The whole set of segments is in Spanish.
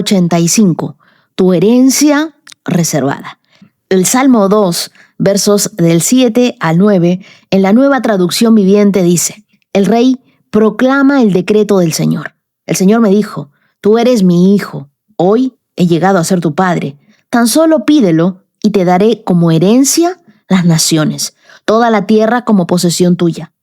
185, tu herencia reservada. El Salmo 2, versos del 7 al 9, en la Nueva Traducción Viviente dice: el rey proclama el decreto del Señor. El Señor me dijo: tú eres mi hijo, hoy he llegado a ser tu padre. Tan solo pídelo y te daré como herencia las naciones, toda la tierra como posesión tuya.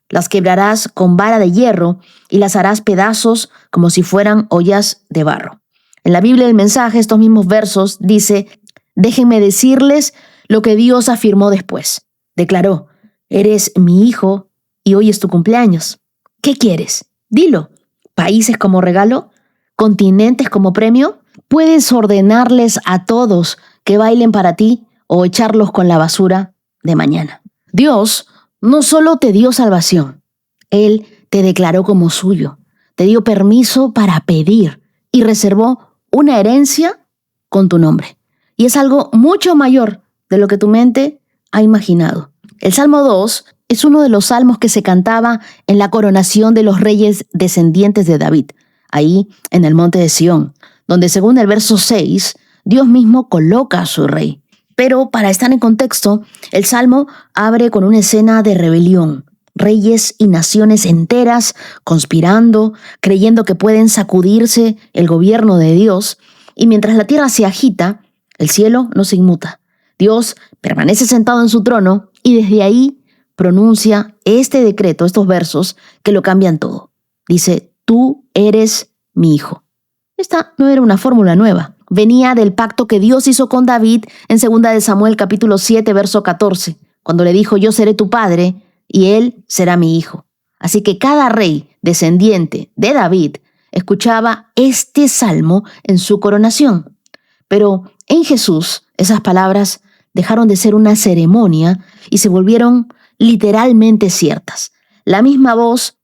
Las quebrarás con vara de hierro y las harás pedazos como si fueran ollas de barro. En la Biblia, el mensaje, estos mismos versos, dice: déjenme decirles lo que Dios afirmó después. Declaró: eres mi hijo y hoy es tu cumpleaños. ¿Qué quieres? Dilo. ¿Países como regalo? ¿Continentes como premio? Puedes ordenarles a todos que bailen para ti o echarlos con la basura de mañana. Dios no solo te dio salvación, Él te declaró como suyo, te dio permiso para pedir y reservó una herencia con tu nombre. Y es algo mucho mayor de lo que tu mente ha imaginado. El Salmo 2 es uno de los salmos que se cantaba en la coronación de los reyes descendientes de David, ahí en el monte de Sión, donde según el verso 6, Dios mismo coloca a su rey. Pero para estar en contexto, el Salmo abre con una escena de rebelión. Reyes y naciones enteras conspirando, creyendo que pueden sacudirse el gobierno de Dios. Y mientras la tierra se agita, el cielo no se inmuta. Dios permanece sentado en su trono y desde ahí pronuncia este decreto, estos versos que lo cambian todo. Dice: tú eres mi hijo. Esta no era una fórmula nueva. Venía del pacto que Dios hizo con David en 2 de Samuel capítulo 7, verso 14, cuando le dijo: yo seré tu padre y él será mi hijo. Así que cada rey descendiente de David escuchaba este salmo en su coronación. Pero en Jesús, esas palabras dejaron de ser una ceremonia y se volvieron literalmente ciertas. La misma voz,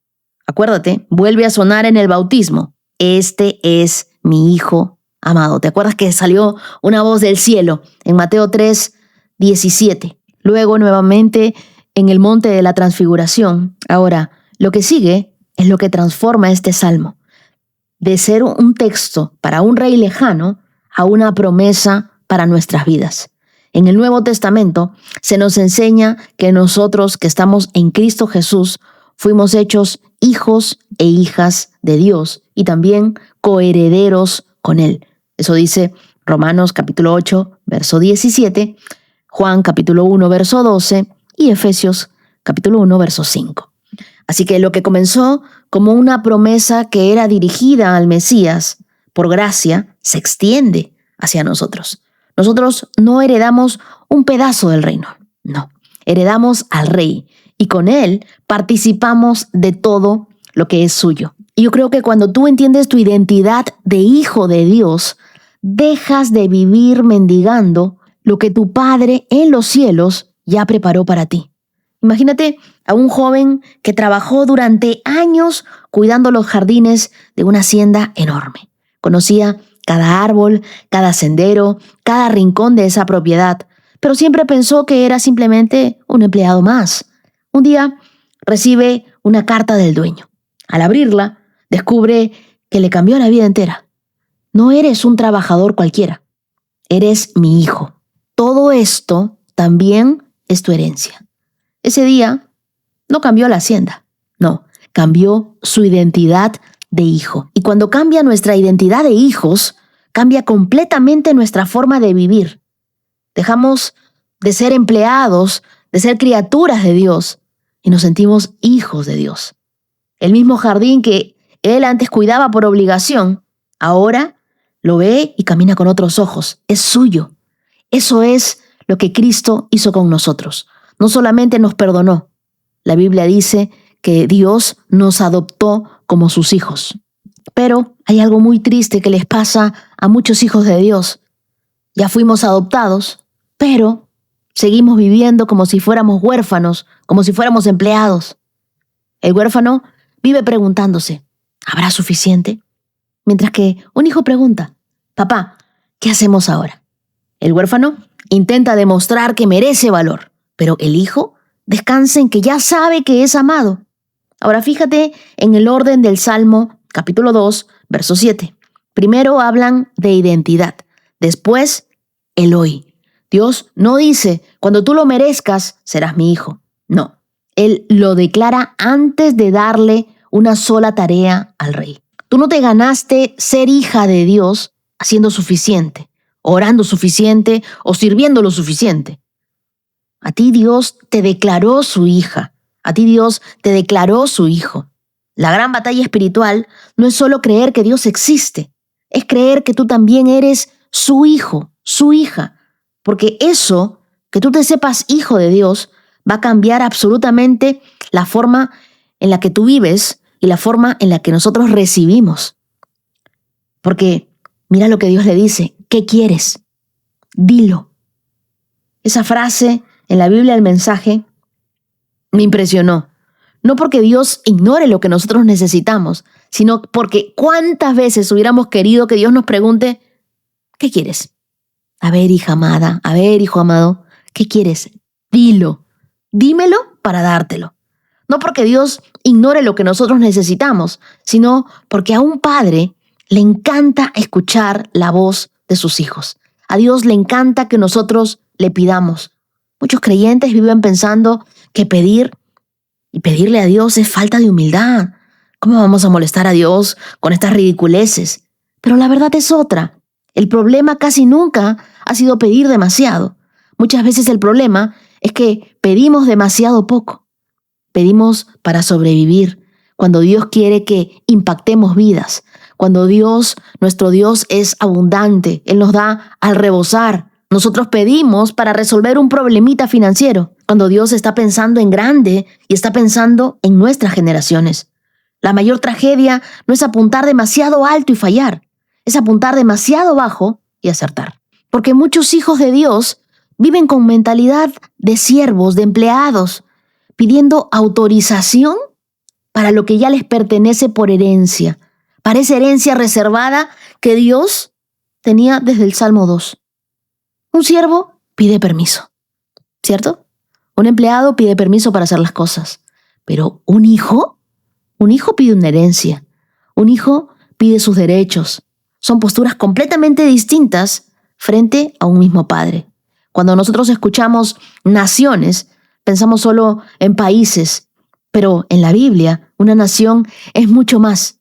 acuérdate, vuelve a sonar en el bautismo: este es mi hijo amado. ¿Te acuerdas que salió una voz del cielo en Mateo 3, 17? Luego nuevamente en el monte de la transfiguración. Ahora, lo que sigue es lo que transforma este salmo. De ser un texto para un rey lejano a una promesa para nuestras vidas. En el Nuevo Testamento se nos enseña que nosotros que estamos en Cristo Jesús fuimos hechos hijos e hijas de Dios y también coherederos con Él. Eso dice Romanos capítulo 8, verso 17, Juan capítulo 1, verso 12 y Efesios capítulo 1, verso 5. Así que lo que comenzó como una promesa que era dirigida al Mesías, por gracia, se extiende hacia nosotros. Nosotros no heredamos un pedazo del reino, no. Heredamos al Rey y con Él participamos de todo lo que es suyo. Y yo creo que cuando tú entiendes tu identidad de hijo de Dios, dejas de vivir mendigando lo que tu Padre en los cielos ya preparó para ti. Imagínate a un joven que trabajó durante años cuidando los jardines de una hacienda enorme. Conocía cada árbol, cada sendero, cada rincón de esa propiedad, pero siempre pensó que era simplemente un empleado más. Un día recibe una carta del dueño. Al abrirla, descubre que le cambió la vida entera. No eres un trabajador cualquiera, eres mi hijo. Todo esto también es tu herencia. Ese día no cambió la hacienda, no, cambió su identidad de hijo. Y cuando cambia nuestra identidad de hijos, cambia completamente nuestra forma de vivir. Dejamos de ser empleados, de ser criaturas de Dios, y nos sentimos hijos de Dios. El mismo jardín que Él antes cuidaba por obligación, ahora lo ve y camina con otros ojos. Es suyo. Eso es lo que Cristo hizo con nosotros. No solamente nos perdonó. La Biblia dice que Dios nos adoptó como sus hijos. Pero hay algo muy triste que les pasa a muchos hijos de Dios. Ya fuimos adoptados, pero seguimos viviendo como si fuéramos huérfanos, como si fuéramos empleados. El huérfano vive preguntándose: ¿habrá suficiente? Mientras que un hijo pregunta: papá, ¿qué hacemos ahora? El huérfano intenta demostrar que merece valor, pero el hijo descansa en que ya sabe que es amado. Ahora fíjate en el orden del Salmo capítulo 2, verso 7. Primero hablan de identidad, después el hoy. Dios no dice, cuando tú lo merezcas, serás mi hijo. No, Él lo declara antes de darle una sola tarea al rey. Tú no te ganaste ser hija de Dios haciendo suficiente, orando suficiente o sirviendo lo suficiente. A ti Dios te declaró su hija. A ti Dios te declaró su hijo. La gran batalla espiritual no es solo creer que Dios existe, es creer que tú también eres su hijo, su hija. Porque eso, que tú te sepas hijo de Dios, va a cambiar absolutamente la forma en la que tú vives y la forma en la que nosotros recibimos. Porque mira lo que Dios le dice, ¿qué quieres? Dilo. Esa frase en la Biblia, el mensaje, me impresionó. No porque Dios ignore lo que nosotros necesitamos, sino porque cuántas veces hubiéramos querido que Dios nos pregunte, ¿qué quieres? A ver, hija amada, a ver, hijo amado, ¿qué quieres? Dilo. Dímelo para dártelo. No porque Dios ignore lo que nosotros necesitamos, sino porque a un padre le encanta escuchar la voz de sus hijos. A Dios le encanta que nosotros le pidamos. Muchos creyentes viven pensando que pedir y pedirle a Dios es falta de humildad. ¿Cómo vamos a molestar a Dios con estas ridiculeces? Pero la verdad es otra. El problema casi nunca ha sido pedir demasiado. Muchas veces el problema es que pedimos demasiado poco. Pedimos para sobrevivir, cuando Dios quiere que impactemos vidas, cuando Dios, nuestro Dios, es abundante, Él nos da al rebosar. Nosotros pedimos para resolver un problemita financiero, cuando Dios está pensando en grande y está pensando en nuestras generaciones. La mayor tragedia no es apuntar demasiado alto y fallar, es apuntar demasiado bajo y acertar. Porque muchos hijos de Dios viven con mentalidad de siervos, de empleados, pidiendo autorización para lo que ya les pertenece por herencia, para esa herencia reservada que Dios tenía desde el Salmo 2. Un siervo pide permiso, ¿cierto? Un empleado pide permiso para hacer las cosas, pero un hijo pide una herencia, un hijo pide sus derechos. Son posturas completamente distintas frente a un mismo padre. Cuando nosotros escuchamos naciones, pensamos solo en países, pero en la Biblia una nación es mucho más.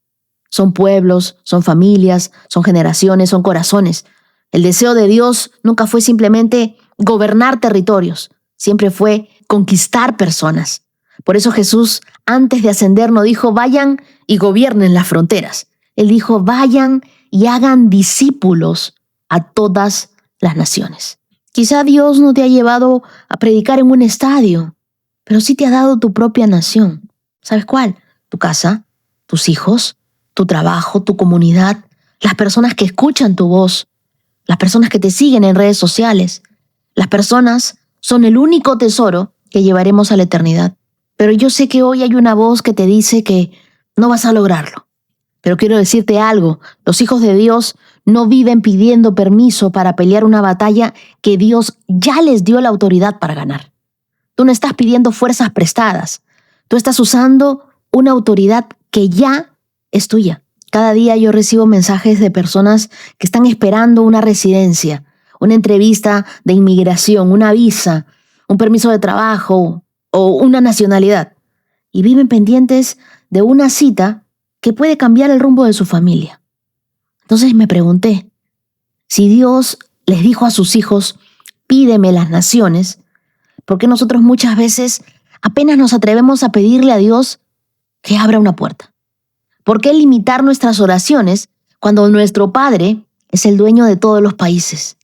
Son pueblos, son familias, son generaciones, son corazones. El deseo de Dios nunca fue simplemente gobernar territorios, siempre fue conquistar personas. Por eso Jesús, antes de ascender, no dijo, vayan y gobiernen las fronteras. Él dijo, vayan y hagan discípulos a todas las naciones. Quizá Dios no te ha llevado a predicar en un estadio, pero sí te ha dado tu propia nación. ¿Sabes cuál? Tu casa, tus hijos, tu trabajo, tu comunidad, las personas que escuchan tu voz, las personas que te siguen en redes sociales. Las personas son el único tesoro que llevaremos a la eternidad. Pero yo sé que hoy hay una voz que te dice que no vas a lograrlo. Pero quiero decirte algo, los hijos de Dios no viven pidiendo permiso para pelear una batalla que Dios ya les dio la autoridad para ganar. Tú no estás pidiendo fuerzas prestadas, tú estás usando una autoridad que ya es tuya. Cada día yo recibo mensajes de personas que están esperando una residencia, una entrevista de inmigración, una visa, un permiso de trabajo o una nacionalidad. Y viven pendientes de una cita que puede cambiar el rumbo de su familia. Entonces me pregunté, si Dios les dijo a sus hijos, pídeme las naciones, ¿por qué nosotros muchas veces apenas nos atrevemos a pedirle a Dios que abra una puerta? ¿Por qué limitar nuestras oraciones cuando nuestro Padre es el dueño de todos los países?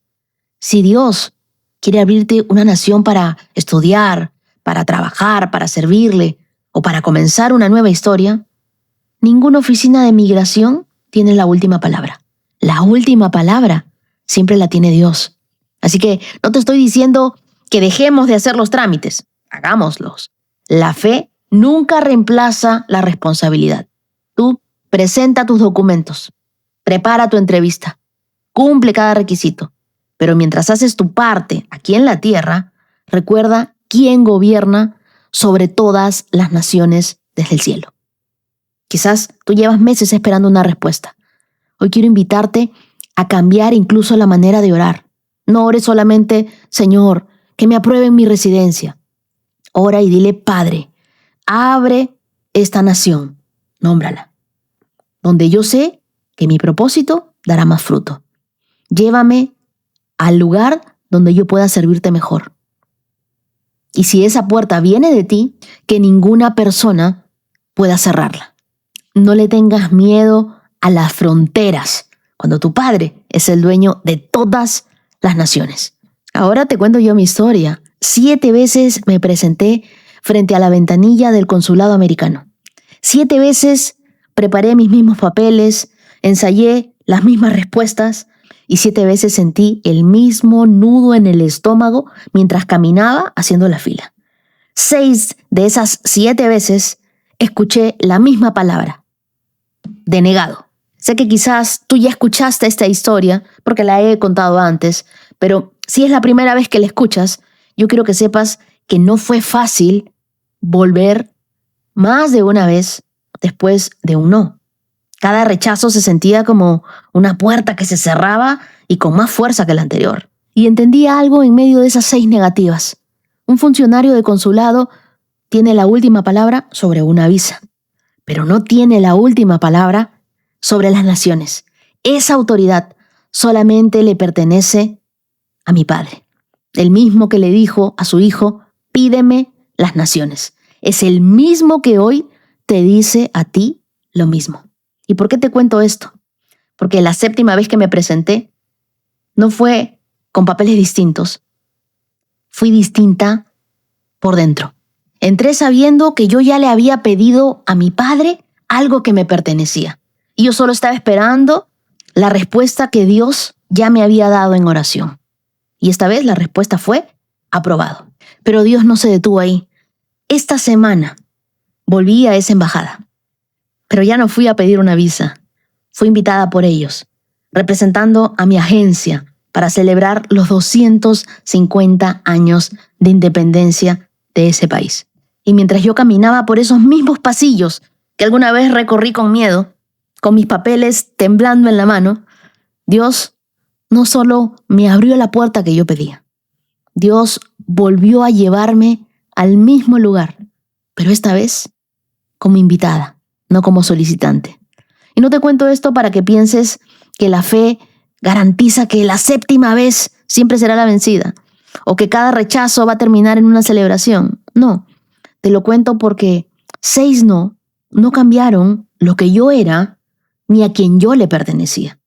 Si Dios quiere abrirte una nación para estudiar, para trabajar, para servirle o para comenzar una nueva historia, ninguna oficina de migración tiene la última palabra. La última palabra siempre la tiene Dios. Así que no te estoy diciendo que dejemos de hacer los trámites, hagámoslos. La fe nunca reemplaza la responsabilidad. Tú presenta tus documentos, prepara tu entrevista, cumple cada requisito. Pero mientras haces tu parte aquí en la tierra, recuerda quién gobierna sobre todas las naciones desde el cielo. Quizás tú llevas meses esperando una respuesta. Hoy quiero invitarte a cambiar incluso la manera de orar. No ores solamente, Señor, que me aprueben mi residencia. Ora y dile, Padre, abre esta nación, nómbrala, donde yo sé que mi propósito dará más fruto. Llévame al lugar donde yo pueda servirte mejor. Y si esa puerta viene de ti, que ninguna persona pueda cerrarla. No le tengas miedo a las fronteras, cuando tu Padre es el dueño de todas las naciones. Ahora te cuento yo mi historia. 7 veces me presenté frente a la ventanilla del consulado americano. 7 veces preparé mis mismos papeles, ensayé las mismas respuestas y 7 veces sentí el mismo nudo en el estómago mientras caminaba haciendo la fila. 6 de esas 7 veces escuché la misma palabra: denegado. Sé que quizás tú ya escuchaste esta historia porque la he contado antes, pero si es la primera vez que la escuchas, yo quiero que sepas que no fue fácil volver más de una vez después de un no. Cada rechazo se sentía como una puerta que se cerraba y con más fuerza que la anterior. Y entendí algo en medio de esas 6 negativas. Un funcionario de consulado tiene la última palabra sobre una visa, pero no tiene la última palabra sobre las naciones. Esa autoridad solamente le pertenece a mi Padre, el mismo que le dijo a su Hijo, pídeme las naciones. Es el mismo que hoy te dice a ti lo mismo. ¿Y por qué te cuento esto? Porque la 7ª vez que me presenté no fue con papeles distintos. Fui distinta por dentro. Entré sabiendo que yo ya le había pedido a mi Padre algo que me pertenecía. Y yo solo estaba esperando la respuesta que Dios ya me había dado en oración. Y esta vez la respuesta fue aprobado. Pero Dios no se detuvo ahí. Esta semana volví a esa embajada. Pero ya no fui a pedir una visa. Fui invitada por ellos, representando a mi agencia para celebrar los 250 años de independencia de ese país. Y mientras yo caminaba por esos mismos pasillos que alguna vez recorrí con miedo, con mis papeles temblando en la mano, Dios no solo me abrió la puerta que yo pedía. Dios volvió a llevarme al mismo lugar, pero esta vez como invitada, no como solicitante. Y no te cuento esto para que pienses que la fe garantiza que la 7ª vez siempre será la vencida, o que cada rechazo va a terminar en una celebración. No, te lo cuento porque 6 no cambiaron lo que yo era ni a quien yo le pertenecía.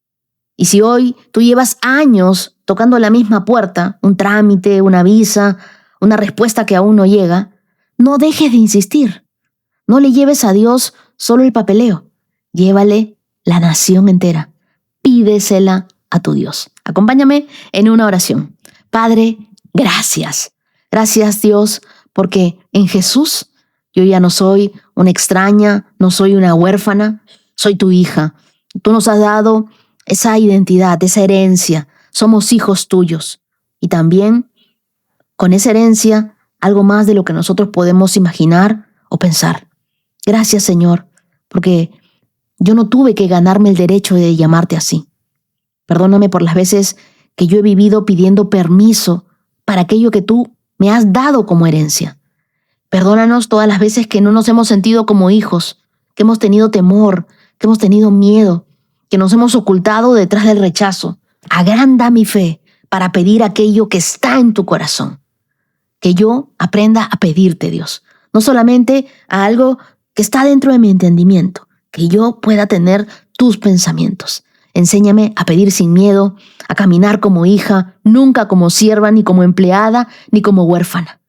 Y si hoy tú llevas años tocando la misma puerta, un trámite, una visa, una respuesta que aún no llega, no dejes de insistir. No le lleves a Dios solo el papeleo. Llévale la nación entera. Pídesela a tu Dios. Acompáñame en una oración. Padre, gracias. Gracias, Dios, porque en Jesús yo ya no soy una extraña, no soy una huérfana, soy tu hija. Tú nos has dado esa identidad, esa herencia. Somos hijos tuyos. Y también, con esa herencia, algo más de lo que nosotros podemos imaginar o pensar. Gracias, Señor, porque yo no tuve que ganarme el derecho de llamarte así. Perdóname por las veces que yo he vivido pidiendo permiso para aquello que tú me has dado como herencia. Perdónanos todas las veces que no nos hemos sentido como hijos, que hemos tenido temor, que hemos tenido miedo, que nos hemos ocultado detrás del rechazo. Agranda mi fe para pedir aquello que está en tu corazón. Que yo aprenda a pedirte, Dios, no solamente a algo que está dentro de mi entendimiento, que yo pueda tener tus pensamientos. Enséñame a pedir sin miedo, a caminar como hija, nunca como sierva, ni como empleada, ni como huérfana.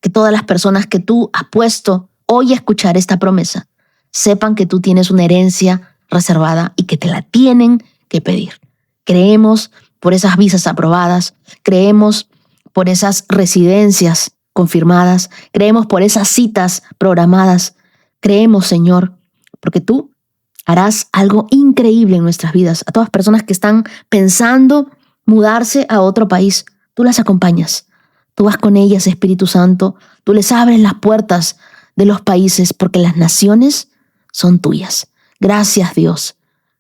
Que todas las personas que tú has puesto hoy a escuchar esta promesa sepan que tú tienes una herencia reservada y que te la tienen que pedir. Creemos por esas visas aprobadas, creemos por esas residencias confirmadas, creemos por esas citas programadas, creemos, Señor, porque tú harás algo increíble en nuestras vidas. A todas personas que están pensando mudarse a otro país, tú las acompañas. Tú vas con ellas, Espíritu Santo. Tú les abres las puertas de los países porque las naciones son tuyas. Gracias, Dios.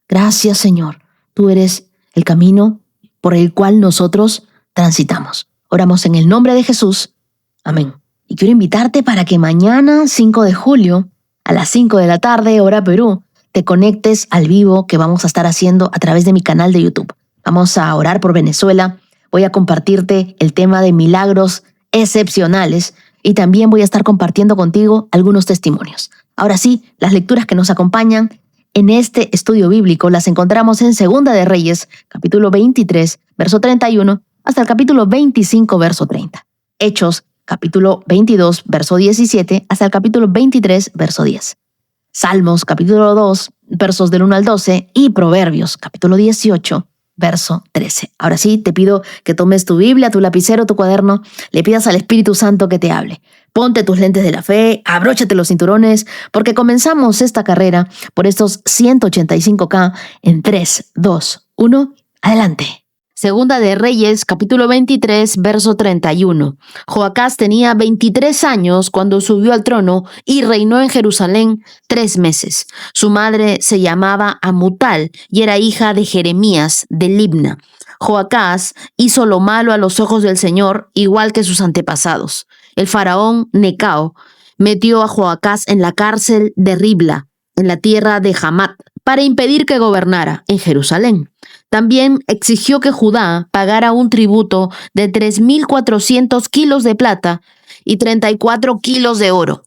Gracias, Señor. Tú eres el camino por el cual nosotros transitamos. Oramos en el nombre de Jesús. Amén. Y quiero invitarte para que mañana, 5 de julio, a las 5 de la tarde, hora Perú, te conectes al vivo que vamos a estar haciendo a través de mi canal de YouTube. Vamos a orar por Venezuela. Voy a compartirte el tema de milagros excepcionales y también voy a estar compartiendo contigo algunos testimonios. Ahora sí, las lecturas que nos acompañan en este estudio bíblico las encontramos en Segunda de Reyes, capítulo 23, verso 31, hasta el capítulo 25, verso 30. Hechos, capítulo 22, verso 17, hasta el capítulo 23, verso 10. Salmos, capítulo 2, versos del 1 al 12, y Proverbios, capítulo 18, verso 13. Ahora sí, te pido que tomes tu Biblia, tu lapicero, tu cuaderno, le pidas al Espíritu Santo que te hable. Ponte tus lentes de la fe, abróchate los cinturones, porque comenzamos esta carrera por estos 185K en 3, 2, 1, adelante. Segunda de Reyes, capítulo 23, verso 31. Joacás tenía 23 años cuando subió al trono y reinó en Jerusalén 3 meses. Su madre se llamaba Amutal y era hija de Jeremías de Libna. Joacás hizo lo malo a los ojos del Señor, igual que sus antepasados. El faraón Necao metió a Joacás en la cárcel de Ribla, en la tierra de Hamat, para impedir que gobernara en Jerusalén. También exigió que Judá pagara un tributo de 3.400 kilos de plata y 34 kilos de oro.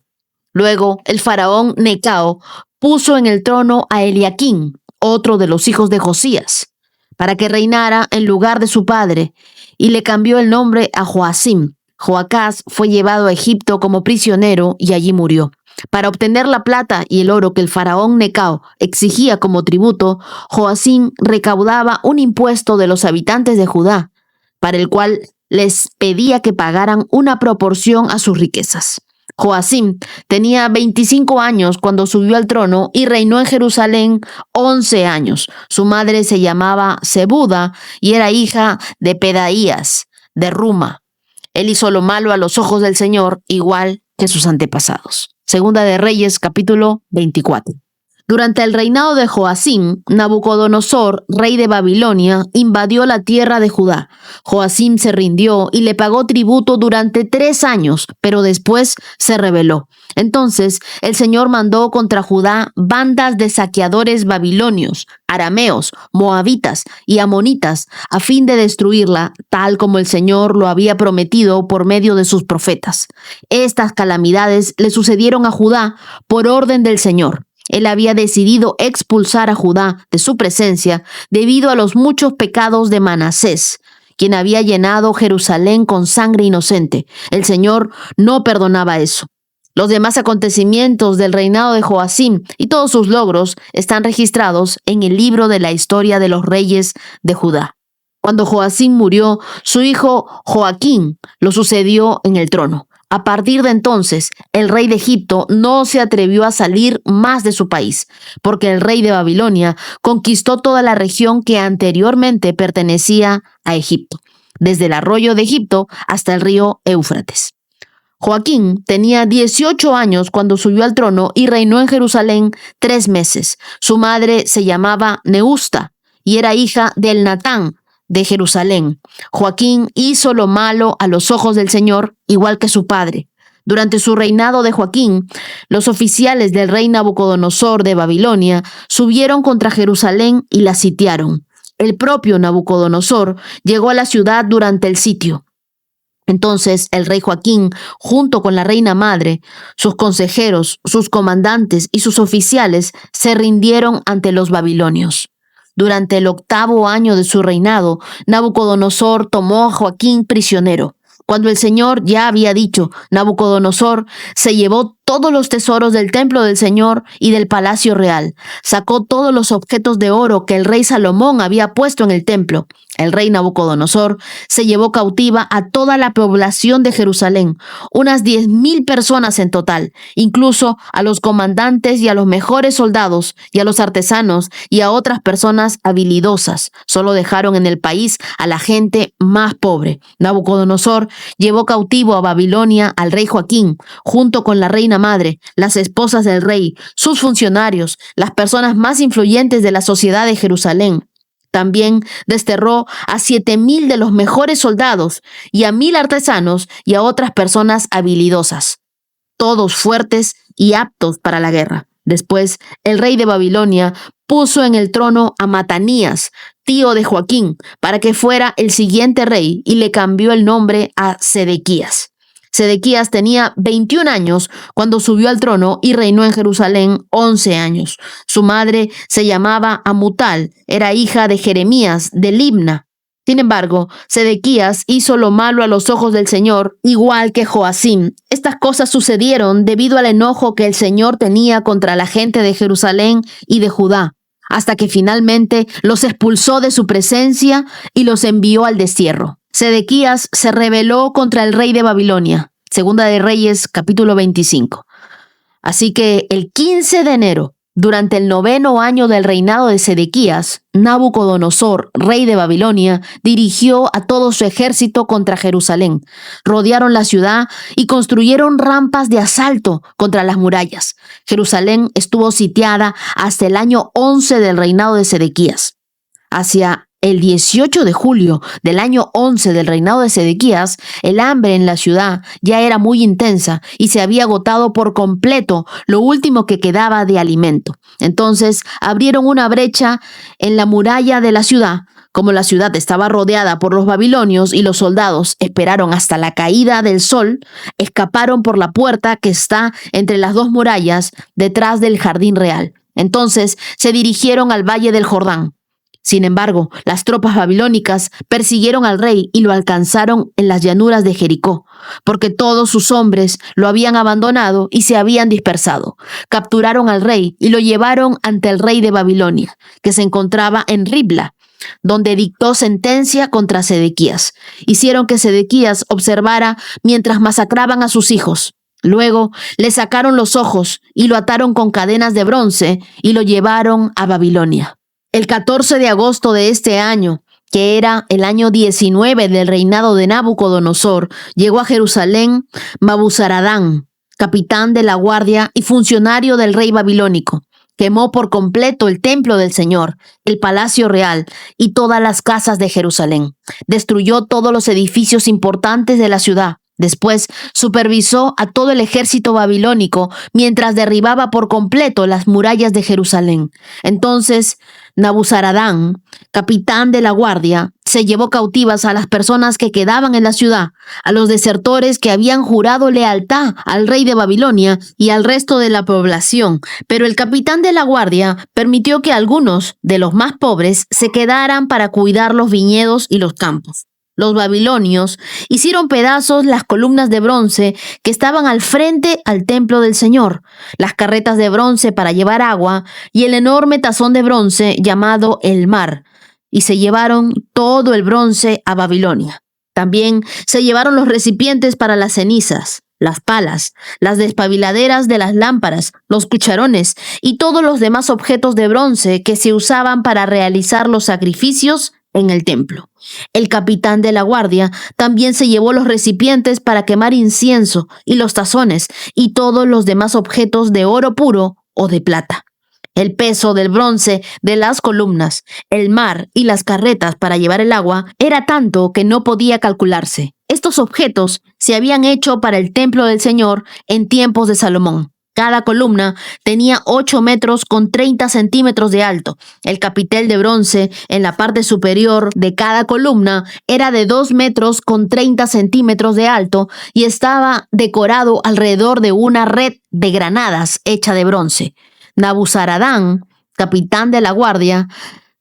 Luego, el faraón Necao puso en el trono a Eliaquín, otro de los hijos de Josías, para que reinara en lugar de su padre, y le cambió el nombre a Joacim. Joacás fue llevado a Egipto como prisionero y allí murió. Para obtener la plata y el oro que el faraón Necao exigía como tributo, Joacim recaudaba un impuesto de los habitantes de Judá, para el cual les pedía que pagaran una proporción a sus riquezas. Joacim tenía 25 años cuando subió al trono y reinó en Jerusalén 11 años. Su madre se llamaba Zebuda y era hija de Pedaías, de Ruma. Él hizo lo malo a los ojos del Señor, igual que sus antepasados. Segunda de Reyes, capítulo 24. Durante el reinado de Joacim, Nabucodonosor, rey de Babilonia, invadió la tierra de Judá. Joacim se rindió y le pagó tributo durante 3 años, pero después se rebeló. Entonces el Señor mandó contra Judá bandas de saqueadores babilonios, arameos, moabitas y amonitas, a fin de destruirla, tal como el Señor lo había prometido por medio de sus profetas. Estas calamidades le sucedieron a Judá por orden del Señor. Él había decidido expulsar a Judá de su presencia debido a los muchos pecados de Manasés, quien había llenado Jerusalén con sangre inocente. El Señor no perdonaba eso. Los demás acontecimientos del reinado de Joacim y todos sus logros están registrados en el libro de la historia de los reyes de Judá. Cuando Joacim murió, su hijo Joaquín lo sucedió en el trono. A partir de entonces, el rey de Egipto no se atrevió a salir más de su país, porque el rey de Babilonia conquistó toda la región que anteriormente pertenecía a Egipto, desde el arroyo de Egipto hasta el río Éufrates. Joaquín tenía 18 años cuando subió al trono y reinó en Jerusalén 3 meses. Su madre se llamaba Neusta y era hija de Elnatán de Jerusalén. Joaquín hizo lo malo a los ojos del Señor, igual que su padre. Durante su reinado de Joaquín, los oficiales del rey Nabucodonosor de Babilonia subieron contra Jerusalén y la sitiaron. El propio Nabucodonosor llegó a la ciudad durante el sitio. Entonces el rey Joaquín, junto con la reina madre, sus consejeros, sus comandantes y sus oficiales, se rindieron ante los babilonios. Durante el 8º año de su reinado, Nabucodonosor tomó a Joaquín prisionero. Cuando el Señor ya había dicho, Nabucodonosor se llevó todos los tesoros del templo del Señor y del palacio real. Sacó todos los objetos de oro que el rey Salomón había puesto en el templo. El rey Nabucodonosor se llevó cautiva a toda la población de Jerusalén, unas 10,000 personas en total, incluso a los comandantes y a los mejores soldados y a los artesanos y a otras personas habilidosas. Solo dejaron en el país a la gente más pobre. Nabucodonosor llevó cautivo a Babilonia al rey Joaquín, junto con la reina madre, las esposas del rey, sus funcionarios, las personas más influyentes de la sociedad de Jerusalén. También desterró a 7,000 de los mejores soldados y a 1,000 artesanos y a otras personas habilidosas, todos fuertes y aptos para la guerra. Después, el rey de Babilonia puso en el trono a Matanías, tío de Joaquín, para que fuera el siguiente rey, y le cambió el nombre a Sedequías. Sedequías tenía 21 años cuando subió al trono y reinó en Jerusalén 11 años. Su madre se llamaba Amutal, era hija de Jeremías de Libna. Sin embargo, Sedequías hizo lo malo a los ojos del Señor, igual que Joacim. Estas cosas sucedieron debido al enojo que el Señor tenía contra la gente de Jerusalén y de Judá, hasta que finalmente los expulsó de su presencia y los envió al destierro. Sedequías se rebeló contra el rey de Babilonia. Segunda de Reyes, capítulo 25. Así que el 15 de enero, durante el 9º año del reinado de Sedequías, Nabucodonosor, rey de Babilonia, dirigió a todo su ejército contra Jerusalén. Rodearon la ciudad y construyeron rampas de asalto contra las murallas. Jerusalén estuvo sitiada hasta el año 11 del reinado de Sedequías. Hacia el 18 de julio del año 11 del reinado de Sedequías, el hambre en la ciudad ya era muy intensa y se había agotado por completo lo último que quedaba de alimento. Entonces abrieron una brecha en la muralla de la ciudad. Como la ciudad estaba rodeada por los babilonios y los soldados esperaron hasta la caída del sol, escaparon por la puerta que está entre las dos murallas detrás del jardín real. Entonces se dirigieron al valle del Jordán. Sin embargo, las tropas babilónicas persiguieron al rey y lo alcanzaron en las llanuras de Jericó, porque todos sus hombres lo habían abandonado y se habían dispersado. Capturaron al rey y lo llevaron ante el rey de Babilonia, que se encontraba en Ribla, donde dictó sentencia contra Sedequías. Hicieron que Sedequías observara mientras masacraban a sus hijos. Luego le sacaron los ojos y lo ataron con cadenas de bronce y lo llevaron a Babilonia. El 14 de agosto de este año, que era el año 19 del reinado de Nabucodonosor, llegó a Jerusalén Nabuzaradán, capitán de la guardia y funcionario del rey babilónico. Quemó por completo el templo del Señor, el palacio real y todas las casas de Jerusalén. Destruyó todos los edificios importantes de la ciudad. Después supervisó a todo el ejército babilónico mientras derribaba por completo las murallas de Jerusalén. Entonces Nabuzaradán, capitán de la guardia, se llevó cautivas a las personas que quedaban en la ciudad, a los desertores que habían jurado lealtad al rey de Babilonia y al resto de la población. Pero el capitán de la guardia permitió que algunos de los más pobres se quedaran para cuidar los viñedos y los campos. Los babilonios hicieron pedazos las columnas de bronce que estaban al frente al templo del Señor, las carretas de bronce para llevar agua y el enorme tazón de bronce llamado el Mar, y se llevaron todo el bronce a Babilonia. También se llevaron los recipientes para las cenizas, las palas, las despabiladeras de las lámparas, los cucharones y todos los demás objetos de bronce que se usaban para realizar los sacrificios en el templo. El capitán de la guardia también se llevó los recipientes para quemar incienso y los tazones y todos los demás objetos de oro puro o de plata. El peso del bronce de las columnas, el mar y las carretas para llevar el agua era tanto que no podía calcularse. Estos objetos se habían hecho para el templo del Señor en tiempos de Salomón. Cada columna tenía 8 metros con 30 centímetros de alto. El capitel de bronce en la parte superior de cada columna era de 2 metros con 30 centímetros de alto y estaba decorado alrededor de una red de granadas hecha de bronce. Nabuzaradán, capitán de la guardia,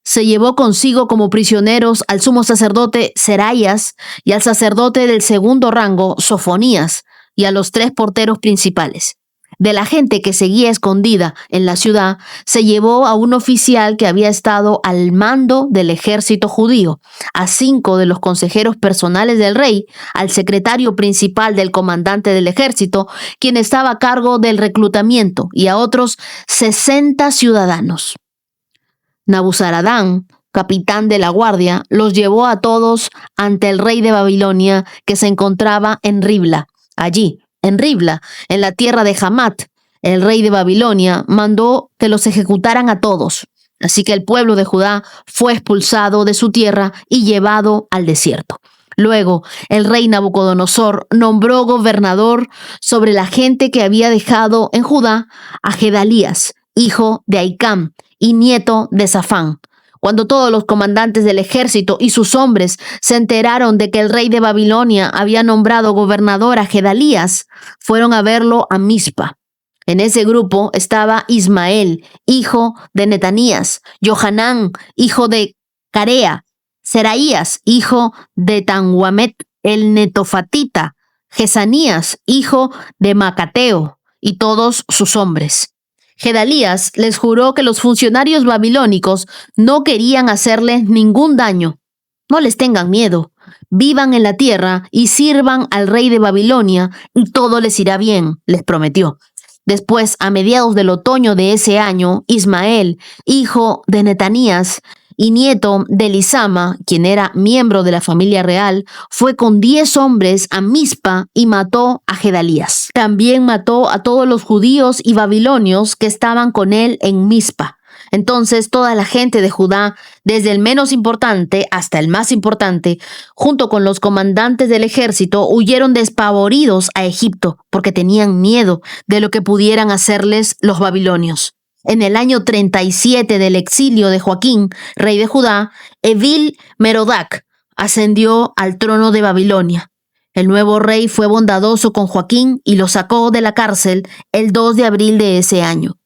se llevó consigo como prisioneros al sumo sacerdote Seraías y al sacerdote del segundo rango Sofonías y a los 3 porteros principales. De la gente que seguía escondida en la ciudad, se llevó a un oficial que había estado al mando del ejército judío, a 5 de los consejeros personales del rey, al secretario principal del comandante del ejército, quien estaba a cargo del reclutamiento, y a otros 60 ciudadanos. Nabuzaradán, capitán de la guardia, los llevó a todos ante el rey de Babilonia, que se encontraba en Ribla. Allí En Ribla, en la tierra de Hamat, el rey de Babilonia mandó que los ejecutaran a todos. Así que el pueblo de Judá fue expulsado de su tierra y llevado al desierto. Luego, el rey Nabucodonosor nombró gobernador sobre la gente que había dejado en Judá a Gedalías, hijo de Ahicam y nieto de Safán. Cuando todos los comandantes del ejército y sus hombres se enteraron de que el rey de Babilonia había nombrado gobernador a Gedalías, fueron a verlo a Mizpa. En ese grupo estaba Ismael, hijo de Netanías, Johanán, hijo de Carea, Seraías, hijo de Tanhuamet el Netofatita, Jesanías, hijo de Macateo, y todos sus hombres. Gedalías les juró que los funcionarios babilónicos no querían hacerles ningún daño. No les tengan miedo, vivan en la tierra y sirvan al rey de Babilonia y todo les irá bien, les prometió. Después, a mediados del otoño de ese año, Ismael, hijo de Netanías y nieto de Elisama, quien era miembro de la familia real, fue con 10 hombres a Mizpa y mató a Gedalías. También mató a todos los judíos y babilonios que estaban con él en Mizpa. Entonces toda la gente de Judá, desde el menos importante hasta el más importante, junto con los comandantes del ejército, huyeron despavoridos a Egipto porque tenían miedo de lo que pudieran hacerles los babilonios. En el año 37 del exilio de Joaquín, rey de Judá, Evil Merodach ascendió al trono de Babilonia. El nuevo rey fue bondadoso con Joaquín y lo sacó de la cárcel el 2 de abril de ese año.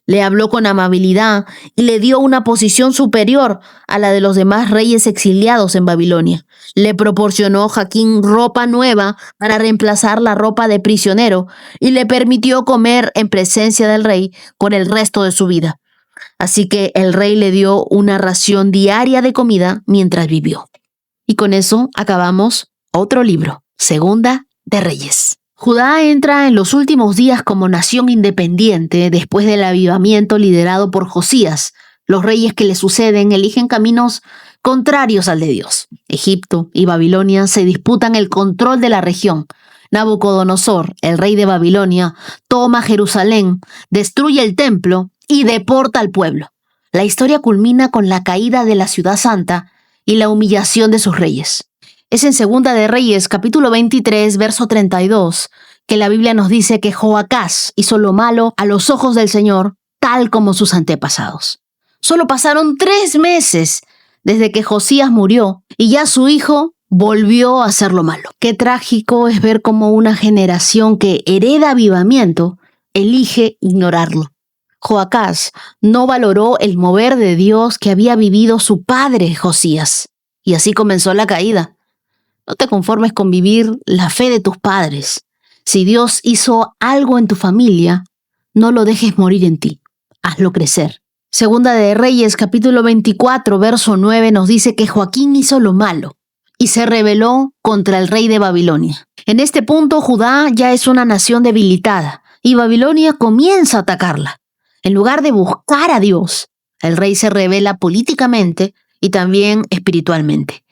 Le habló con amabilidad y le dio una posición superior a la de los demás reyes exiliados en Babilonia. Le proporcionó a Joaquín ropa nueva para reemplazar la ropa de prisionero y le permitió comer en presencia del rey por el resto de su vida. Así que el rey le dio una ración diaria de comida mientras vivió. Y con eso acabamos otro libro, Segunda de Reyes. Judá entra en los últimos días como nación independiente después del avivamiento liderado por Josías. Los reyes que le suceden eligen caminos contrarios al de Dios. Egipto y Babilonia se disputan el control de la región. Nabucodonosor, el rey de Babilonia, toma Jerusalén, destruye el templo y deporta al pueblo. La historia culmina con la caída de la ciudad santa y la humillación de sus reyes. Es en Segunda de Reyes, capítulo 23, verso 32, que la Biblia nos dice que Joacás hizo lo malo a los ojos del Señor, tal como sus antepasados. Solo pasaron 3 meses desde que Josías murió y ya su hijo volvió a hacer lo malo. Qué trágico es ver cómo una generación que hereda avivamiento elige ignorarlo. Joacás no valoró el mover de Dios que había vivido su padre Josías, y así comenzó la caída. No te conformes con vivir la fe de tus padres. Si Dios hizo algo en tu familia, no lo dejes morir en ti. Hazlo crecer. Segunda de Reyes, capítulo 24, verso 9, nos dice que Joaquín hizo lo malo y se rebeló contra el rey de Babilonia. En este punto, Judá ya es una nación debilitada y Babilonia comienza a atacarla. En lugar de buscar a Dios, el rey se rebela políticamente y también espiritualmente.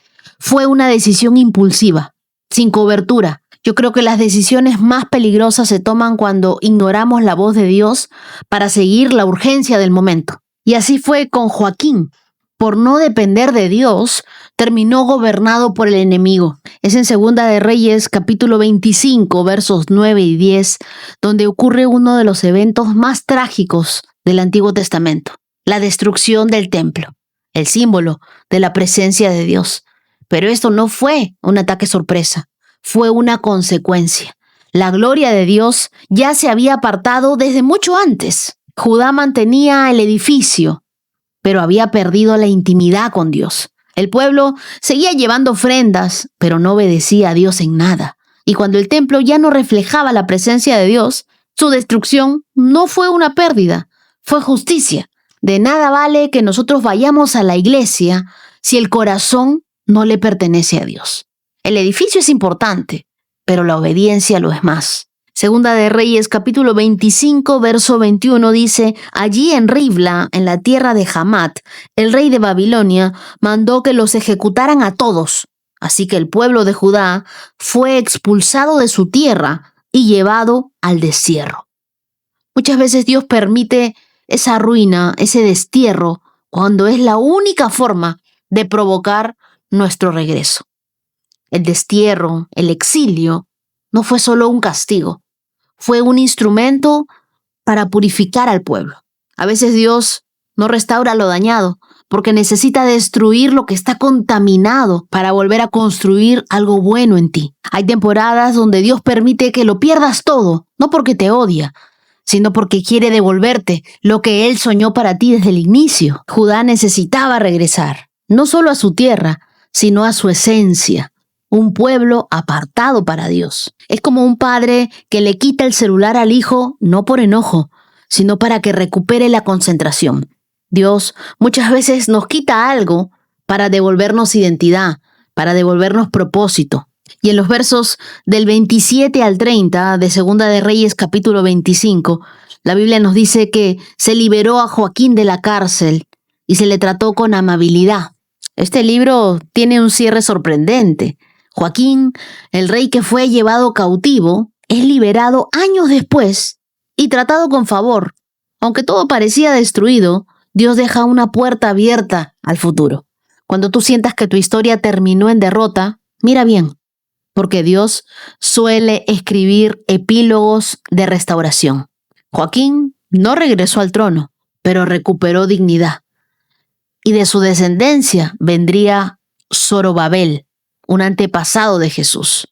Fue una decisión impulsiva, sin cobertura. Yo creo que las decisiones más peligrosas se toman cuando ignoramos la voz de Dios para seguir la urgencia del momento. Y así fue con Joaquín. Por no depender de Dios, terminó gobernado por el enemigo. Es en Segunda de Reyes, capítulo 25, versos 9 y 10, donde ocurre uno de los eventos más trágicos del Antiguo Testamento: la destrucción del templo, el símbolo de la presencia de Dios. Pero esto no fue un ataque sorpresa, fue una consecuencia. La gloria de Dios ya se había apartado desde mucho antes. Judá mantenía el edificio, pero había perdido la intimidad con Dios. El pueblo seguía llevando ofrendas, pero no obedecía a Dios en nada. Y cuando el templo ya no reflejaba la presencia de Dios, su destrucción no fue una pérdida, fue justicia. De nada vale que nosotros vayamos a la iglesia si el corazón no le pertenece a Dios. El edificio es importante, pero la obediencia lo es más. Segunda de Reyes, capítulo 25, verso 21 dice: allí en Ribla, en la tierra de Hamat, el rey de Babilonia mandó que los ejecutaran a todos. Así que el pueblo de Judá fue expulsado de su tierra y llevado al destierro. Muchas veces Dios permite esa ruina, ese destierro, cuando es la única forma de provocar nuestro regreso. El destierro, el exilio, no fue solo un castigo, fue un instrumento para purificar al pueblo. A veces Dios no restaura lo dañado porque necesita destruir lo que está contaminado para volver a construir algo bueno en ti. Hay temporadas donde Dios permite que lo pierdas todo, no porque te odia, sino porque quiere devolverte lo que Él soñó para ti desde el inicio. Judá necesitaba regresar, no solo a su tierra, sino a su esencia, un pueblo apartado para Dios. Es como un padre que le quita el celular al hijo, no por enojo, sino para que recupere la concentración. Dios muchas veces nos quita algo para devolvernos identidad, para devolvernos propósito. Y en los versos del 27 al 30 de Segunda de Reyes capítulo 25, la Biblia nos dice que se liberó a Joaquín de la cárcel y se le trató con amabilidad. Este libro tiene un cierre sorprendente. Joaquín, el rey que fue llevado cautivo, es liberado años después y tratado con favor. Aunque todo parecía destruido, Dios deja una puerta abierta al futuro. Cuando tú sientas que tu historia terminó en derrota, mira bien, porque Dios suele escribir epílogos de restauración. Joaquín no regresó al trono, pero recuperó dignidad. Y de su descendencia vendría Zorobabel, un antepasado de Jesús.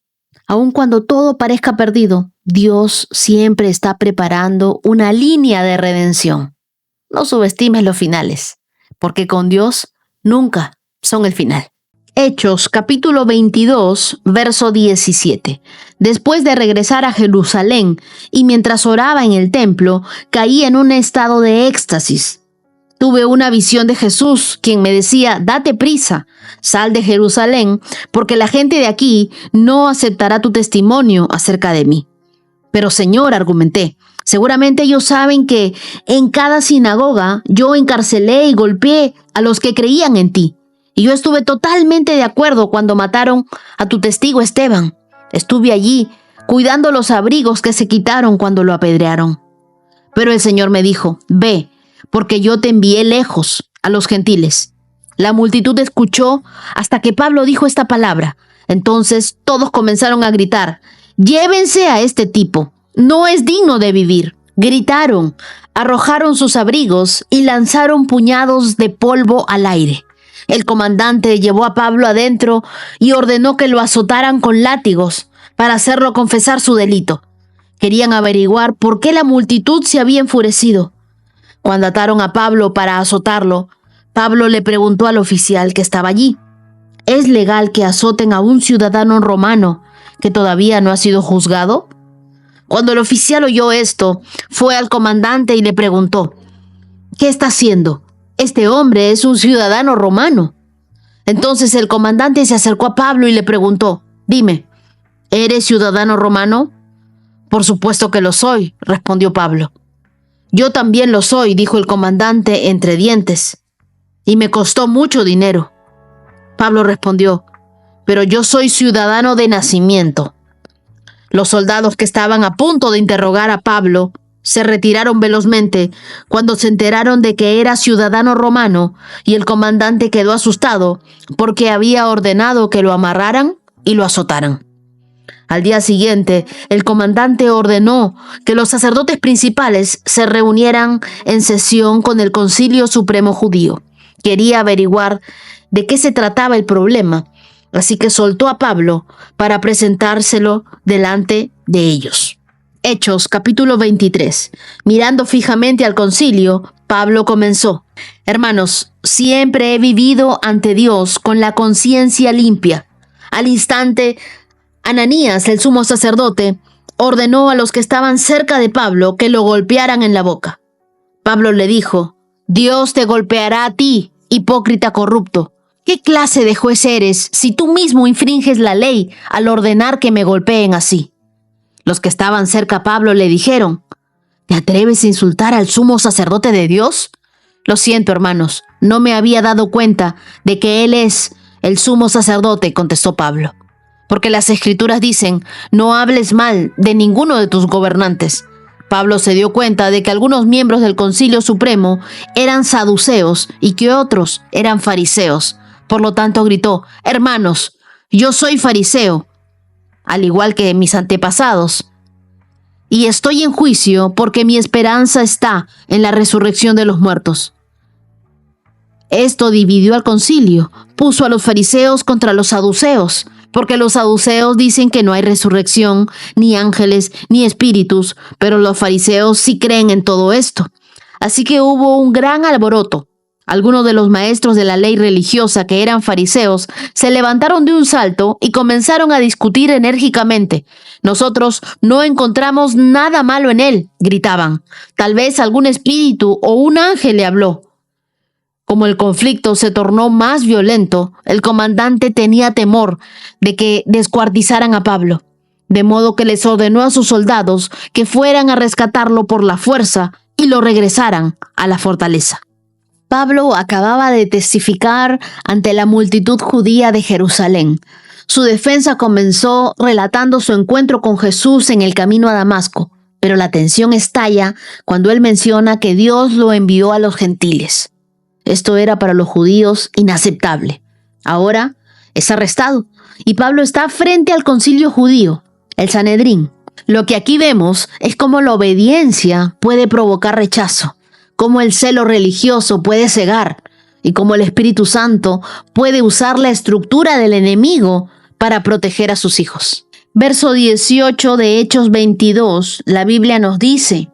Aun cuando todo parezca perdido, Dios siempre está preparando una línea de redención. No subestimes los finales, porque con Dios nunca son el final. Hechos, capítulo 22, verso 17. Después de regresar a Jerusalén y mientras oraba en el templo, caí en un estado de éxtasis. Tuve una visión de Jesús, quien me decía, date prisa, sal de Jerusalén, porque la gente de aquí no aceptará tu testimonio acerca de mí. Pero Señor, argumenté, seguramente ellos saben que en cada sinagoga yo encarcelé y golpeé a los que creían en ti. Y yo estuve totalmente de acuerdo cuando mataron a tu testigo Esteban. Estuve allí cuidando los abrigos que se quitaron cuando lo apedrearon. Pero el Señor me dijo, ve, porque yo te envié lejos a los gentiles. La multitud escuchó hasta que Pablo dijo esta palabra. Entonces todos comenzaron a gritar, llévense a este tipo, no es digno de vivir. Gritaron, arrojaron sus abrigos y lanzaron puñados de polvo al aire. El comandante llevó a Pablo adentro y ordenó que lo azotaran con látigos para hacerlo confesar su delito. Querían averiguar por qué la multitud se había enfurecido. Cuando ataron a Pablo para azotarlo, Pablo le preguntó al oficial que estaba allí, ¿es legal que azoten a un ciudadano romano que todavía no ha sido juzgado? Cuando el oficial oyó esto, fue al comandante y le preguntó, ¿qué está haciendo? Este hombre es un ciudadano romano. Entonces el comandante se acercó a Pablo y le preguntó, dime, ¿eres ciudadano romano? Por supuesto que lo soy, respondió Pablo. Yo también lo soy, dijo el comandante entre dientes, y me costó mucho dinero. Pablo respondió, pero yo soy ciudadano de nacimiento. Los soldados que estaban a punto de interrogar a Pablo se retiraron velozmente cuando se enteraron de que era ciudadano romano y el comandante quedó asustado porque había ordenado que lo amarraran y lo azotaran. Al día siguiente, el comandante ordenó que los sacerdotes principales se reunieran en sesión con el Concilio Supremo Judío. Quería averiguar de qué se trataba el problema, así que soltó a Pablo para presentárselo delante de ellos. Hechos, capítulo 23. Mirando fijamente al concilio, Pablo comenzó: Hermanos, siempre he vivido ante Dios con la conciencia limpia. Al instante, Ananías, el sumo sacerdote, ordenó a los que estaban cerca de Pablo que lo golpearan en la boca. Pablo le dijo: Dios te golpeará a ti, hipócrita corrupto. ¿Qué clase de juez eres si tú mismo infringes la ley al ordenar que me golpeen así? Los que estaban cerca a Pablo le dijeron: ¿Te atreves a insultar al sumo sacerdote de Dios? Lo siento, hermanos, no me había dado cuenta de que él es el sumo sacerdote, contestó Pablo. porque las Escrituras dicen, no hables mal de ninguno de tus gobernantes. Pablo se dio cuenta de que algunos miembros del Concilio Supremo eran saduceos y que otros eran fariseos. Por lo tanto gritó, hermanos, yo soy fariseo, al igual que mis antepasados, y estoy en juicio porque mi esperanza está en la resurrección de los muertos. Esto dividió al concilio, puso a los fariseos contra los saduceos, porque los saduceos dicen que no hay resurrección, ni ángeles, ni espíritus, pero los fariseos sí creen en todo esto. Así que hubo un gran alboroto. Algunos de los maestros de la ley religiosa que eran fariseos se levantaron de un salto y comenzaron a discutir enérgicamente. Nosotros no encontramos nada malo en él, gritaban. Tal vez algún espíritu o un ángel le habló. Como el conflicto se tornó más violento, el comandante tenía temor de que descuartizaran a Pablo, de modo que les ordenó a sus soldados que fueran a rescatarlo por la fuerza y lo regresaran a la fortaleza. Pablo acababa de testificar ante la multitud judía de Jerusalén. Su defensa comenzó relatando su encuentro con Jesús en el camino a Damasco, pero la tensión estalla cuando él menciona que Dios lo envió a los gentiles. Esto era para los judíos inaceptable. Ahora es arrestado y Pablo está frente al concilio judío, el Sanedrín. Lo que aquí vemos es cómo la obediencia puede provocar rechazo, cómo el celo religioso puede cegar y cómo el Espíritu Santo puede usar la estructura del enemigo para proteger a sus hijos. Verso 18 de Hechos 22, la Biblia nos dice: